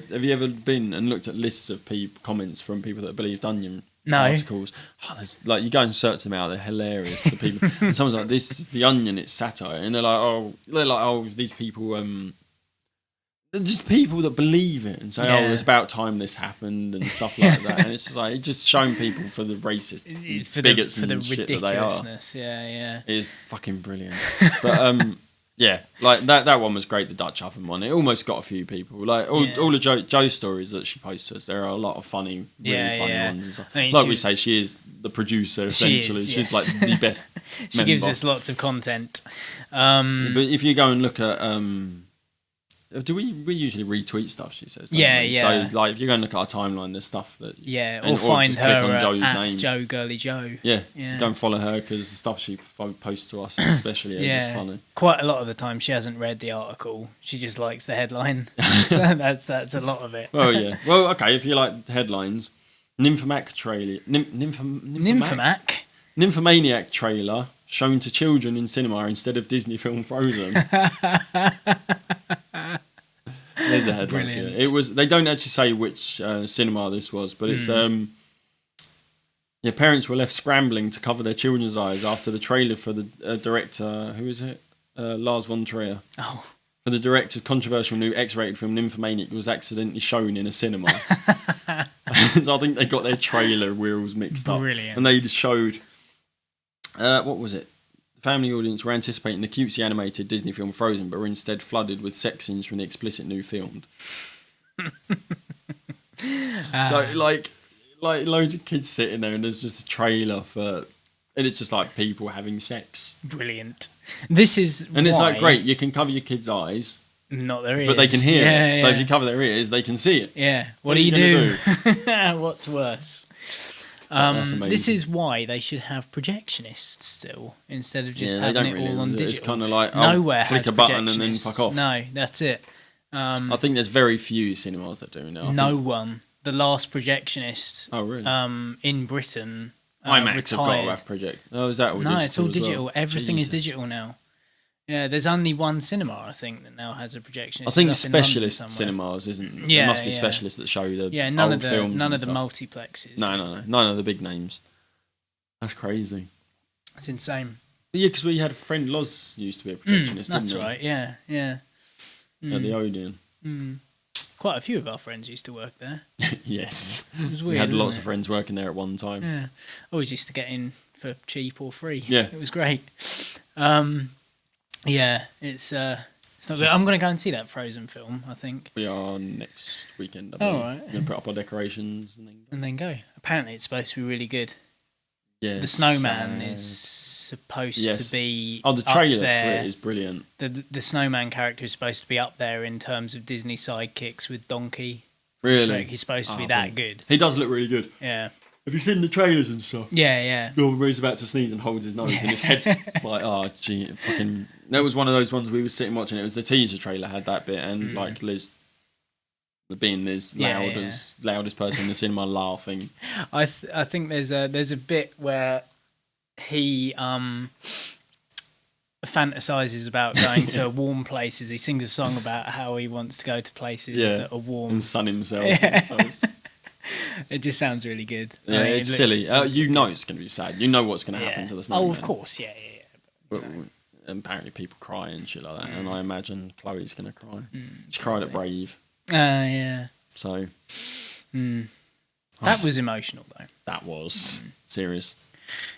[SPEAKER 3] Have you ever been and looked at lists of comments from people that believed Onion articles? Oh, like, you go and search them out, they're hilarious. The people, and someone's like, this is The Onion, it's satire. And they're like, oh, these people... They're just people that believe it and say, oh, it's about time this happened and stuff like that. And it's just like, it's just showing people for the racist bigots and shit that they are.
[SPEAKER 4] Yeah.
[SPEAKER 3] It is fucking brilliant. But Yeah, like that one was great. The Dutch oven one. It almost got a few people. Like all the Joe's stories that she posts to us. There are a lot of funny, really funny ones. And stuff. I mean, we say, she is the producer essentially. She's like the best.
[SPEAKER 4] She gives us lots of content.
[SPEAKER 3] But if you go and look at do we usually retweet stuff? She says.
[SPEAKER 4] Yeah.
[SPEAKER 3] So like if you go and look at our timeline, there's stuff that
[SPEAKER 4] or find
[SPEAKER 3] just
[SPEAKER 4] her
[SPEAKER 3] click on Joe's
[SPEAKER 4] at
[SPEAKER 3] name.
[SPEAKER 4] Joe Girly Joe.
[SPEAKER 3] Yeah. Don't follow her because the stuff she posts to us, especially, are just funny.
[SPEAKER 4] Quite a lot of the time, she hasn't read the article. She just likes the headline. So that's a lot of it.
[SPEAKER 3] Well, yeah. Well, okay. If you like headlines, Nymphomaniac trailer. Nymphomaniac trailer shown to children in cinema instead of Disney film Frozen. There's a headline for you. It was. They don't actually say which cinema this was, but it's parents were left scrambling to cover their children's eyes after the trailer for the director. Who is it? Lars von Trier.
[SPEAKER 4] Oh.
[SPEAKER 3] For the director's controversial new X-rated film Nymphomaniac was accidentally shown in a cinema. So I think they got their trailer wheels mixed up.
[SPEAKER 4] Brilliant.
[SPEAKER 3] And they just showed. What was it? The family audience were anticipating the cutesy animated Disney film Frozen, but were instead flooded with sex scenes from the explicit new film. So like loads of kids sitting there, and there's just a trailer and it's just like people having sex.
[SPEAKER 4] Brilliant. This is
[SPEAKER 3] and it's like great. You can cover your kids' eyes,
[SPEAKER 4] not their ears,
[SPEAKER 3] but they can hear it.
[SPEAKER 4] Yeah.
[SPEAKER 3] So if you cover their ears, they can see it.
[SPEAKER 4] Yeah. What do you do? What's worse? This is why they should have projectionists still instead of just having it all on digital.
[SPEAKER 3] It's kind of like
[SPEAKER 4] nowhere
[SPEAKER 3] click a button and then fuck off.
[SPEAKER 4] No, that's it.
[SPEAKER 3] I think there's very few cinemas that do now.
[SPEAKER 4] No one. The last projectionist.
[SPEAKER 3] Oh really?
[SPEAKER 4] In Britain.
[SPEAKER 3] IMAX
[SPEAKER 4] retired.
[SPEAKER 3] have got to have project. Oh, is that all digital?
[SPEAKER 4] No, it's all digital.
[SPEAKER 3] Well?
[SPEAKER 4] Everything
[SPEAKER 3] Jesus.
[SPEAKER 4] is digital now. Yeah, there's only one cinema I think that now has a projectionist.
[SPEAKER 3] I think specialist cinemas isn't.
[SPEAKER 4] Yeah,
[SPEAKER 3] there must be specialists that show the
[SPEAKER 4] none
[SPEAKER 3] old
[SPEAKER 4] of the
[SPEAKER 3] films.
[SPEAKER 4] none of the
[SPEAKER 3] stuff.
[SPEAKER 4] multiplexes.
[SPEAKER 3] No, none of the big names. That's crazy.
[SPEAKER 4] It's insane.
[SPEAKER 3] Yeah, because we had a friend Loz used to be a projectionist.
[SPEAKER 4] That's
[SPEAKER 3] didn't he?
[SPEAKER 4] right. Yeah.
[SPEAKER 3] At the Odeon.
[SPEAKER 4] Quite a few of our friends used to work there.
[SPEAKER 3] Yes.
[SPEAKER 4] It was weird,
[SPEAKER 3] we had lots
[SPEAKER 4] it?
[SPEAKER 3] of friends working there at one time.
[SPEAKER 4] Yeah. Always used to get in for cheap or free.
[SPEAKER 3] Yeah.
[SPEAKER 4] It was great. Yeah, it's not good. I'm going to go and see that Frozen film, I think.
[SPEAKER 3] We are next weekend.
[SPEAKER 4] All right.
[SPEAKER 3] We're going to put up our decorations and then go.
[SPEAKER 4] Apparently it's supposed to be really good.
[SPEAKER 3] Yeah.
[SPEAKER 4] The snowman is supposed to be
[SPEAKER 3] the trailer
[SPEAKER 4] up there.
[SPEAKER 3] for it is brilliant.
[SPEAKER 4] The snowman character is supposed to be up there in terms of Disney sidekicks with Donkey.
[SPEAKER 3] Really?
[SPEAKER 4] He's supposed to be that good.
[SPEAKER 3] He does look really good.
[SPEAKER 4] Yeah.
[SPEAKER 3] Have you seen the trailers and stuff?
[SPEAKER 4] Yeah.
[SPEAKER 3] Where he's about to sneeze and holds his nose and his head like, oh, gee, fucking. That was one of those ones we were sitting watching. It was the teaser trailer had that bit, and like Liz, being Liz, loudest person in the cinema laughing.
[SPEAKER 4] I think there's a bit where he fantasizes about going to warm places. He sings a song about how he wants to go to places that are warm
[SPEAKER 3] and sun himself.
[SPEAKER 4] Yeah.
[SPEAKER 3] So
[SPEAKER 4] it just sounds really good.
[SPEAKER 3] Yeah, it's silly. You know it's going to be sad. You know what's going to happen to the snowman.
[SPEAKER 4] Oh, of course, yeah.
[SPEAKER 3] But apparently people cry and shit like that, and I imagine Chloe's going to cry. She cried at Brave.
[SPEAKER 4] Yeah.
[SPEAKER 3] So.
[SPEAKER 4] That was emotional, though.
[SPEAKER 3] That was serious.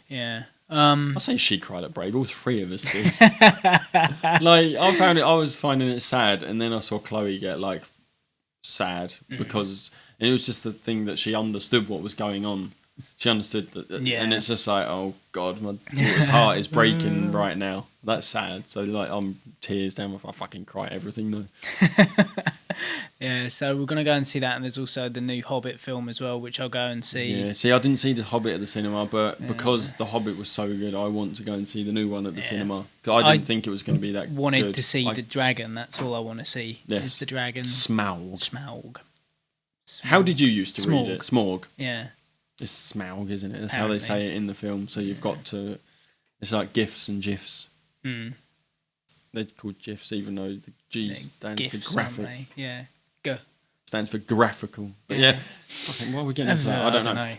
[SPEAKER 4] Yeah.
[SPEAKER 3] I say she cried at Brave. All three of us did. Like I was finding it sad, and then I saw Chloe get like sad because it was just the thing that she understood what was going on. She understood that, and it's just like, oh God, my daughter's heart is breaking right now. That's sad. So like, I'm tears down. I fucking cry at everything though.
[SPEAKER 4] Yeah, so we're gonna go and see that, and there's also the new Hobbit film as well, which I'll go and see.
[SPEAKER 3] Yeah, see, I didn't see the Hobbit at the cinema, but because the Hobbit was so good, I want to go and see the new one at the cinema. Because I didn't think it was going to be that good.
[SPEAKER 4] Wanted to see the dragon. That's all I want to see.
[SPEAKER 3] Yes.
[SPEAKER 4] Is the dragon.
[SPEAKER 3] Smaug. How did you used to read it? Smorg.
[SPEAKER 4] Yeah.
[SPEAKER 3] It's Smaug, isn't it? That's how they say it in the film. So you've got to. It's like GIFs and GIFs. They're called GIFs, even though the G stands for graphic.
[SPEAKER 4] Yeah.
[SPEAKER 3] Stands for graphical. But fucking, why are we getting into that? I don't know.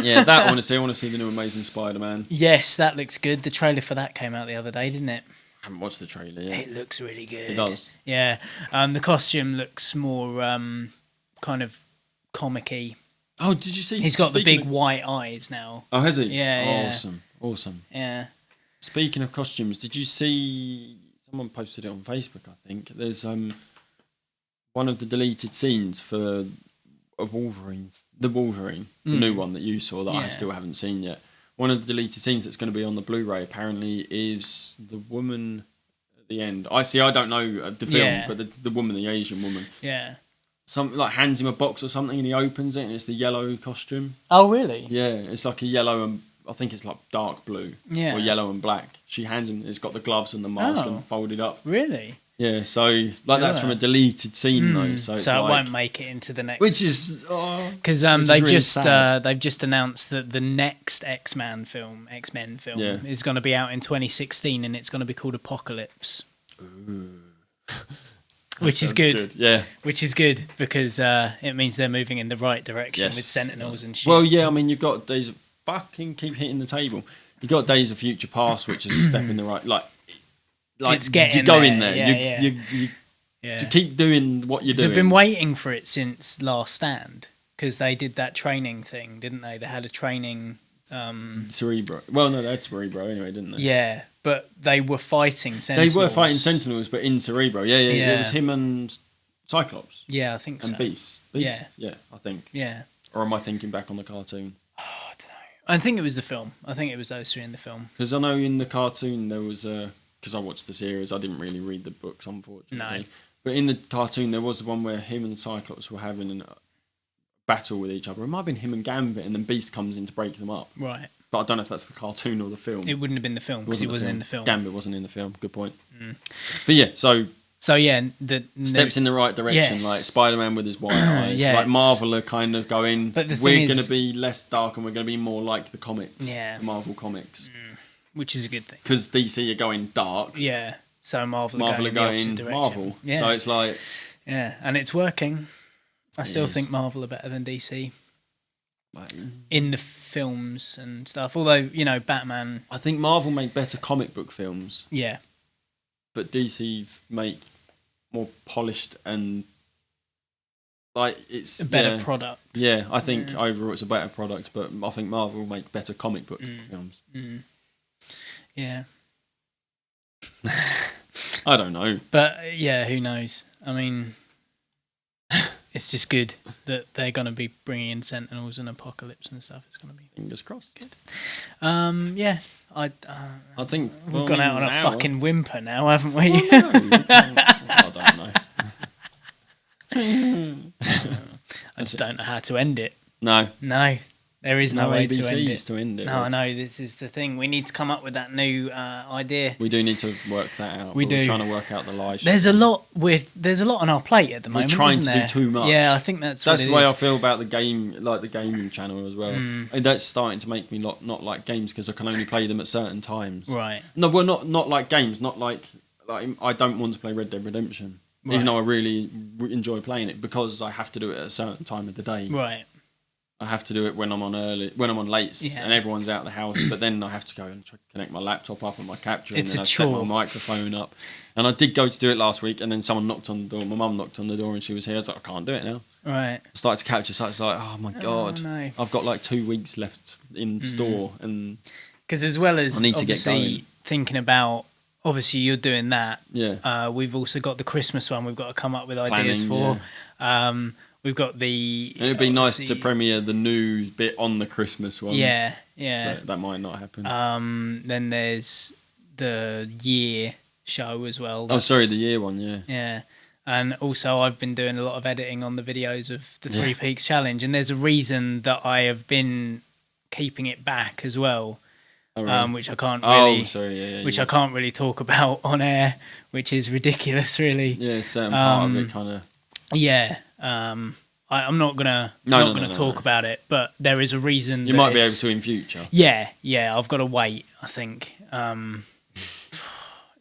[SPEAKER 4] Yeah,
[SPEAKER 3] that I want to see. I want to see the new Amazing Spider-Man.
[SPEAKER 4] Yes, that looks good. The trailer for that came out the other day, didn't it?
[SPEAKER 3] I haven't watched the trailer yet.
[SPEAKER 4] It looks really good.
[SPEAKER 3] It does.
[SPEAKER 4] Yeah. The costume looks more kind of comic-y.
[SPEAKER 3] Oh, did you see?
[SPEAKER 4] He's got the big white eyes now.
[SPEAKER 3] Oh, has he?
[SPEAKER 4] Yeah.
[SPEAKER 3] Awesome.
[SPEAKER 4] Yeah.
[SPEAKER 3] Speaking of costumes, did you see someone posted it on Facebook, I think. There's one of the deleted scenes for Wolverine, the new one that you saw that I still haven't seen yet. One of the deleted scenes that's going to be on the Blu-ray apparently is the woman at the end. I don't know the film, but the woman, the Asian woman.
[SPEAKER 4] Yeah.
[SPEAKER 3] Something like hands him a box or something, and he opens it, and it's the yellow costume.
[SPEAKER 4] Oh, really?
[SPEAKER 3] Yeah, it's like a yellow and I think it's like dark blue or yellow and black. She hands him. It's got the gloves and the mask and folded up.
[SPEAKER 4] Really?
[SPEAKER 3] Yeah, so that's from a deleted scene though, so it's
[SPEAKER 4] it
[SPEAKER 3] like,
[SPEAKER 4] won't make it into the next.
[SPEAKER 3] which is
[SPEAKER 4] because they've just announced that the next X-Men film is going to be out in 2016, and it's going to be called Apocalypse.
[SPEAKER 3] Ooh.
[SPEAKER 4] Which is good.
[SPEAKER 3] Yeah.
[SPEAKER 4] Which is good because it means they're moving in the right direction with Sentinels and shit.
[SPEAKER 3] Well, yeah, I mean, you've got Days of fucking keep hitting the table. You've got Days of Future Past, which is a step in the right, like
[SPEAKER 4] it's getting
[SPEAKER 3] you go in there.
[SPEAKER 4] You
[SPEAKER 3] to keep doing what you're doing.
[SPEAKER 4] They've been waiting for it since Last Stand because they did that training thing, didn't they? They had a training.
[SPEAKER 3] Cerebro. Well, no, they had Cerebro anyway, didn't they?
[SPEAKER 4] Yeah, but they were fighting Sentinels.
[SPEAKER 3] They were fighting Sentinels, but in Cerebro. Yeah. It was him and Cyclops.
[SPEAKER 4] Yeah, I think so.
[SPEAKER 3] And Beast. Yeah, I think.
[SPEAKER 4] Yeah.
[SPEAKER 3] Or am I thinking back on the cartoon?
[SPEAKER 4] Oh, I don't know. I think it was the film. I think it was those three in the film.
[SPEAKER 3] Because I know in the cartoon there was because I watched the series, I didn't really read the books, unfortunately.
[SPEAKER 4] No.
[SPEAKER 3] But in the cartoon there was one where him and Cyclops were having a battle with each other. It might have been him and Gambit, and then Beast comes in to break them up.
[SPEAKER 4] Right.
[SPEAKER 3] But I don't know if that's the cartoon or the film.
[SPEAKER 4] It wouldn't have been the film because he wasn't in the film.
[SPEAKER 3] Gambit wasn't in the film. Good point. But yeah, so
[SPEAKER 4] yeah,
[SPEAKER 3] steps in the right direction, like Spider-Man with his white eyes. Like Marvel are kind of going, we're going to be less dark and we're going to be more like the comics, the Marvel comics.
[SPEAKER 4] Which is a good thing.
[SPEAKER 3] Because DC are going dark.
[SPEAKER 4] Yeah, so Marvel are going in the opposite direction.
[SPEAKER 3] Marvel.
[SPEAKER 4] Yeah.
[SPEAKER 3] So it's like...
[SPEAKER 4] Yeah, and it's working. I still think Marvel are better than DC. In the films and stuff. Although, Batman...
[SPEAKER 3] I think Marvel make better comic book films.
[SPEAKER 4] Yeah.
[SPEAKER 3] But DC make more polished and... like it's
[SPEAKER 4] a better product.
[SPEAKER 3] Yeah, I think overall it's a better product, but I think Marvel make better comic book films.
[SPEAKER 4] Yeah.
[SPEAKER 3] I don't know.
[SPEAKER 4] But yeah, who knows? I mean, it's just good that they're going to be bringing in Sentinels and Apocalypse and stuff. It's going to be
[SPEAKER 3] fingers crossed.
[SPEAKER 4] Good. Yeah. I
[SPEAKER 3] think
[SPEAKER 4] we've gone out on a fucking whimper now, haven't we?
[SPEAKER 3] I don't know.
[SPEAKER 4] I just don't know how to end it.
[SPEAKER 3] No.
[SPEAKER 4] There is no way
[SPEAKER 3] ABCs to end it.
[SPEAKER 4] No, I know. This is the thing. We need to come up with that new idea.
[SPEAKER 3] We do need to work that out. We're trying to work out the live stream.
[SPEAKER 4] There's a lot on our plate at the moment.
[SPEAKER 3] We're trying
[SPEAKER 4] isn't
[SPEAKER 3] to
[SPEAKER 4] there?
[SPEAKER 3] do too much.
[SPEAKER 4] Yeah, I think that's
[SPEAKER 3] the way I feel about the game, like the gaming channel as well. And that's starting to make me not like games because I can only play them at certain times.
[SPEAKER 4] Right.
[SPEAKER 3] No, well, not like games. Not like I don't want to play Red Dead Redemption, even though I really enjoy playing it because I have to do it at a certain time of the day.
[SPEAKER 4] Right.
[SPEAKER 3] I have to do it when I'm on late and everyone's out of the house. But then I have to go and connect my laptop up and my capture, and then I set my microphone up. And I did go to do it last week, and then someone knocked on the door. My mum knocked on the door, and she was here. I was like, I can't do it now.
[SPEAKER 4] Right.
[SPEAKER 3] I started to capture, so it's like, oh my god,
[SPEAKER 4] no.
[SPEAKER 3] I've got like 2 weeks left in store, and
[SPEAKER 4] because as well as
[SPEAKER 3] I need to get
[SPEAKER 4] obviously thinking about. Obviously, you're doing that.
[SPEAKER 3] Yeah.
[SPEAKER 4] We've also got the Christmas one. We've got to come up with ideas for.
[SPEAKER 3] Yeah.
[SPEAKER 4] We've got the...
[SPEAKER 3] And it'd be nice to premiere the news bit on the Christmas one.
[SPEAKER 4] Yeah.
[SPEAKER 3] But that might not happen.
[SPEAKER 4] Then there's the year show as well.
[SPEAKER 3] The year one, yeah.
[SPEAKER 4] Yeah. And also I've been doing a lot of editing on the videos of the Three Peaks Challenge, and there's a reason that I have been keeping it back as well. Oh, really? Which I can't really... I can't really talk about on air, which is ridiculous, really.
[SPEAKER 3] Yeah, certain part of it kind of...
[SPEAKER 4] Yeah. I'm not gonna talk about it, but there is a reason.
[SPEAKER 3] You might be able to in future.
[SPEAKER 4] Yeah. I've got to wait. I think.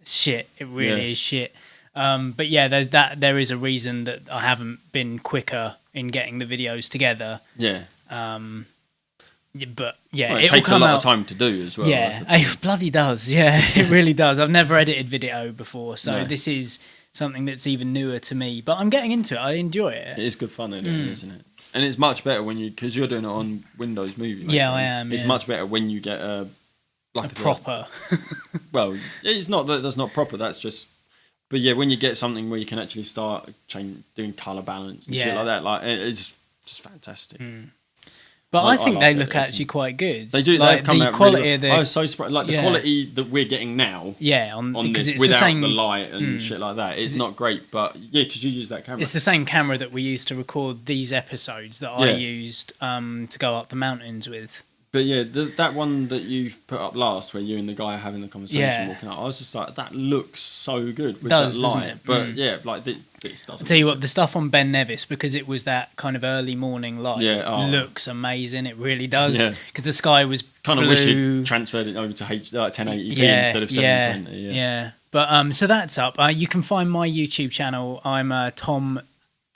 [SPEAKER 4] Shit. It really is shit. But yeah, there's that. There is a reason that I haven't been quicker in getting the videos together.
[SPEAKER 3] Yeah.
[SPEAKER 4] But yeah,
[SPEAKER 3] well, it takes a lot of time to do as well.
[SPEAKER 4] Yeah, it bloody does. Yeah, it really does. I've never edited video before, so this is something that's even newer to me, but I'm getting into it. I enjoy it.
[SPEAKER 3] It is good fun, isn't it? And it's much better when because you're doing it on Windows Movie Maker.
[SPEAKER 4] Yeah, I am.
[SPEAKER 3] It's much better when you get a
[SPEAKER 4] proper.
[SPEAKER 3] Well, it's not that that's not proper. That's just But yeah, when you get something where you can actually start doing colour balance and shit like that, like it's just fantastic.
[SPEAKER 4] But I think they look actually quite good.
[SPEAKER 3] They do.
[SPEAKER 4] Like,
[SPEAKER 3] they've come
[SPEAKER 4] the
[SPEAKER 3] out
[SPEAKER 4] quality
[SPEAKER 3] really
[SPEAKER 4] of the
[SPEAKER 3] I was so surprised. Like the quality that we're getting now.
[SPEAKER 4] Yeah,
[SPEAKER 3] on
[SPEAKER 4] because
[SPEAKER 3] this
[SPEAKER 4] it's
[SPEAKER 3] without
[SPEAKER 4] the same
[SPEAKER 3] light and shit like that. It's not great, but yeah, because you use that camera.
[SPEAKER 4] It's the same camera that we used to record these episodes that I used to go up the mountains with.
[SPEAKER 3] But yeah, that one that you've put up last, where you and the guy are having the conversation walking up, I was just like, that looks so good with that light. But yeah, like this doesn't.
[SPEAKER 4] I'll tell you what, the stuff on Ben Nevis, because it was that kind of early morning light, looks amazing. It really does. Because the sky was
[SPEAKER 3] kind of wish you transferred it over to 1080p instead of 720.
[SPEAKER 4] Yeah. But so that's up. You can find my YouTube channel. I'm Tom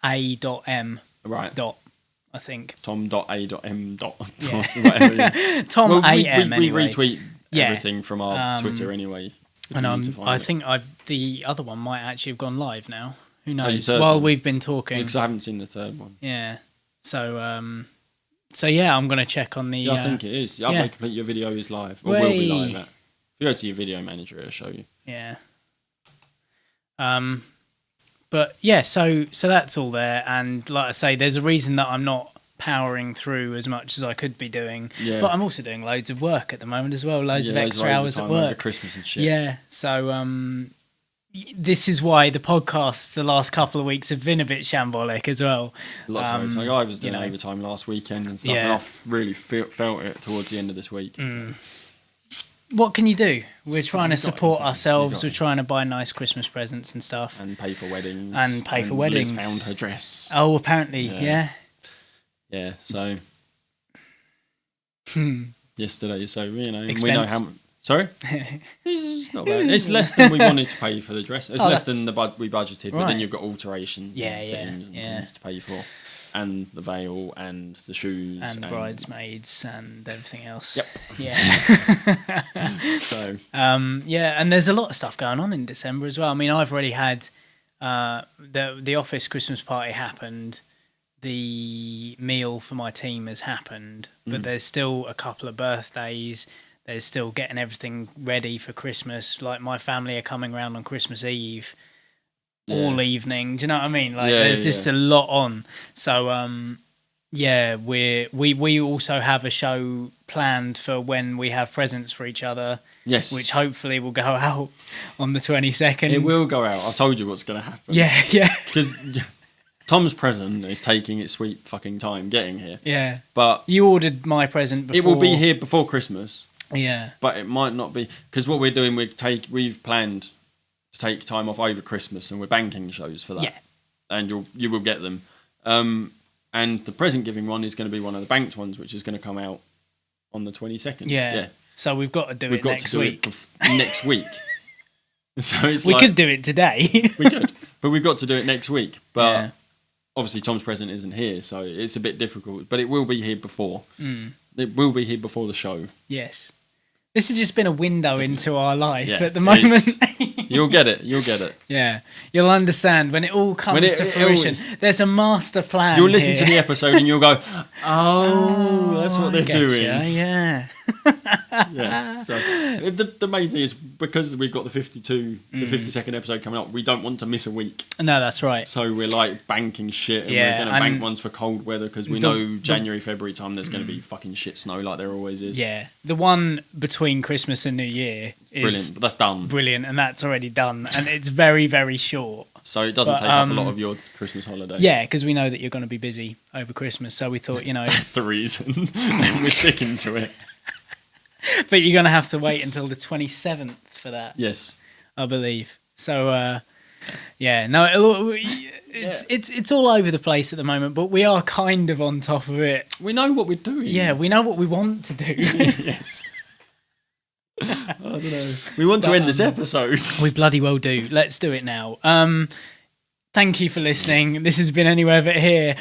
[SPEAKER 4] A.M.
[SPEAKER 3] Right.
[SPEAKER 4] I think
[SPEAKER 3] Tom.A.M.
[SPEAKER 4] whatever. Tom A.M.
[SPEAKER 3] We retweet everything from our Twitter anyway.
[SPEAKER 4] And I think the other one might actually have gone live now. Who knows? While we've been talking,
[SPEAKER 3] because I haven't seen the third one.
[SPEAKER 4] Yeah. So yeah, I'm gonna check on the.
[SPEAKER 3] Yeah, I think it is. Upload complete. Your video is live, or will be live. If you go to your video manager, it'll show you.
[SPEAKER 4] Yeah. But yeah, so that's all there, and like I say, there's a reason that I'm not powering through as much as I could be doing. Yeah. But I'm also doing loads of work at the moment as well, loads of extra hours at work.
[SPEAKER 3] Over Christmas and shit.
[SPEAKER 4] Yeah. So this is why the podcasts the last couple of weeks have been a bit shambolic as well.
[SPEAKER 3] Lots of overtime. I was doing overtime last weekend and stuff, and I really felt it towards the end of this week.
[SPEAKER 4] What can you do? We're trying to support ourselves. We're trying to buy nice Christmas presents and stuff.
[SPEAKER 3] And pay for weddings.
[SPEAKER 4] Liz
[SPEAKER 3] found her dress.
[SPEAKER 4] Oh, apparently, yeah.
[SPEAKER 3] Yeah, so... Yesterday, so, we know how... Sorry? It's not bad. It's less than we wanted to pay for the dress. It's less than we budgeted, but then you've got alterations and things to pay for. And the veil and the shoes
[SPEAKER 4] and bridesmaids and everything else.
[SPEAKER 3] Yep.
[SPEAKER 4] Yeah.
[SPEAKER 3] So
[SPEAKER 4] and there's a lot of stuff going on in December as well. I mean, I've already had the office Christmas party happened. The meal for my team has happened, but there's still a couple of birthdays. There's still getting everything ready for Christmas. Like my family are coming around on Christmas Eve. All evening, do you know what I mean? Like, there's just a lot on. So, we also have a show planned for when we have presents for each other.
[SPEAKER 3] Yes,
[SPEAKER 4] which hopefully will go out on the 22nd.
[SPEAKER 3] It will go out. I told you what's going to happen.
[SPEAKER 4] Yeah.
[SPEAKER 3] Because Tom's present is taking its sweet fucking time getting here.
[SPEAKER 4] Yeah,
[SPEAKER 3] but
[SPEAKER 4] you ordered my present before.
[SPEAKER 3] It will be here before Christmas.
[SPEAKER 4] Yeah,
[SPEAKER 3] but it might not be, because what we're doing, we've planned to take time off over Christmas, and we're banking shows for that.
[SPEAKER 4] Yeah.
[SPEAKER 3] And you will get them. And the present giving one is going to be one of the banked ones, which is going to come out on the 22nd.
[SPEAKER 4] Yeah. So we've got to do it next week.
[SPEAKER 3] Next week. So it's
[SPEAKER 4] we could do it today.
[SPEAKER 3] We could, but we've got to do it next week. But obviously Tom's present isn't here, so it's a bit difficult. But it will be here before. It will be here before the show.
[SPEAKER 4] Yes. This has just been a window into our life at the moment.
[SPEAKER 3] You'll get it.
[SPEAKER 4] Yeah. You'll understand when it all comes to fruition. There's a master plan.
[SPEAKER 3] You'll listen to the episode and you'll go, oh, that's what they're doing.
[SPEAKER 4] Yeah.
[SPEAKER 3] Yeah. So the main thing is, because we've got the 52nd episode coming up, we don't want to miss a week.
[SPEAKER 4] No, that's right.
[SPEAKER 3] So we're like banking shit, and we're going to bank ones for cold weather, because we know January, February time there's going to be fucking shit snow like there always is.
[SPEAKER 4] Yeah. The one between Christmas and New Year is
[SPEAKER 3] brilliant, but that's done.
[SPEAKER 4] Brilliant, and that's already done, and it's very, very short.
[SPEAKER 3] So it doesn't take up a lot of your Christmas holiday.
[SPEAKER 4] Yeah, because we know that you're going to be busy over Christmas, so we thought,
[SPEAKER 3] that's the reason. We're sticking to it.
[SPEAKER 4] But you're going to have to wait until the 27th for that.
[SPEAKER 3] Yes.
[SPEAKER 4] I believe. So, it's all over the place at the moment, but we are kind of on top of it.
[SPEAKER 3] We know what we're doing.
[SPEAKER 4] Yeah, we know what we want to do.
[SPEAKER 3] Yes. I don't know. We want to end this episode.
[SPEAKER 4] We bloody well do. Let's do it now. Thank you for listening. This has been Anywhere But Here.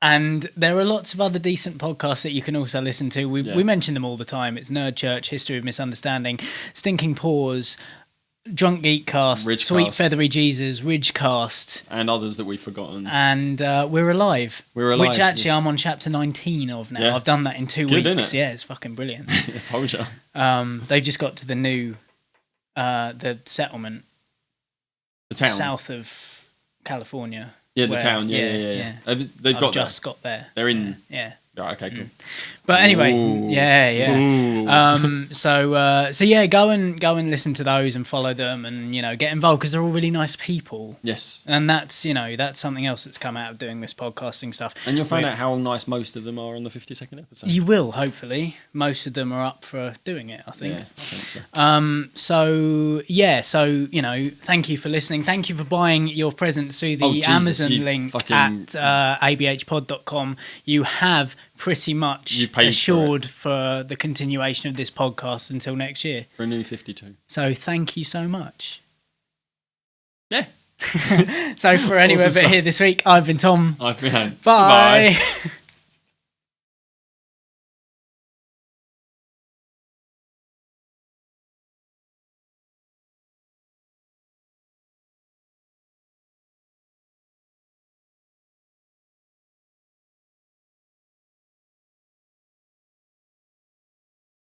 [SPEAKER 4] And there are lots of other decent podcasts that you can also listen to. We mention them all the time. It's Nerd Church, History of Misunderstanding, Stinking Paws, Drunk Geekcast,
[SPEAKER 3] Ridgecast.
[SPEAKER 4] Sweet Feathery Jesus, Ridgecast.
[SPEAKER 3] And others that we've forgotten.
[SPEAKER 4] And We're Alive. Which actually
[SPEAKER 3] yes.
[SPEAKER 4] I'm on chapter 19 of now.
[SPEAKER 3] Yeah.
[SPEAKER 4] I've done that in 2
[SPEAKER 3] good,
[SPEAKER 4] weeks.
[SPEAKER 3] isn't it?
[SPEAKER 4] Yeah, it's fucking brilliant.
[SPEAKER 3] I told you.
[SPEAKER 4] They've just got to the new, the settlement.
[SPEAKER 3] town
[SPEAKER 4] south of California.
[SPEAKER 3] Yeah, the town. Yeah. They've got
[SPEAKER 4] just got there.
[SPEAKER 3] They're in.
[SPEAKER 4] Yeah.
[SPEAKER 3] Right, okay, cool.
[SPEAKER 4] But anyway,
[SPEAKER 3] Ooh.
[SPEAKER 4] yeah. So yeah, go and listen to those and follow them, and get involved because they're all really nice people.
[SPEAKER 3] Yes.
[SPEAKER 4] And that's that's something else that's come out of doing this podcasting stuff.
[SPEAKER 3] And you'll find out how nice most of them are on the 52nd episode.
[SPEAKER 4] You will, hopefully. Most of them are up for doing it, I think.
[SPEAKER 3] Yeah, I think
[SPEAKER 4] so. Thank you for listening. Thank you for buying your presents through the Amazon link at abhpod.com. You have pretty much assured for the continuation of this podcast until next year.
[SPEAKER 3] For a new 52.
[SPEAKER 4] So thank you so much.
[SPEAKER 3] Yeah.
[SPEAKER 4] So for Anywhere But Here this week, I've been Tom.
[SPEAKER 3] I've been Anne.
[SPEAKER 4] Bye.
[SPEAKER 3] Bye.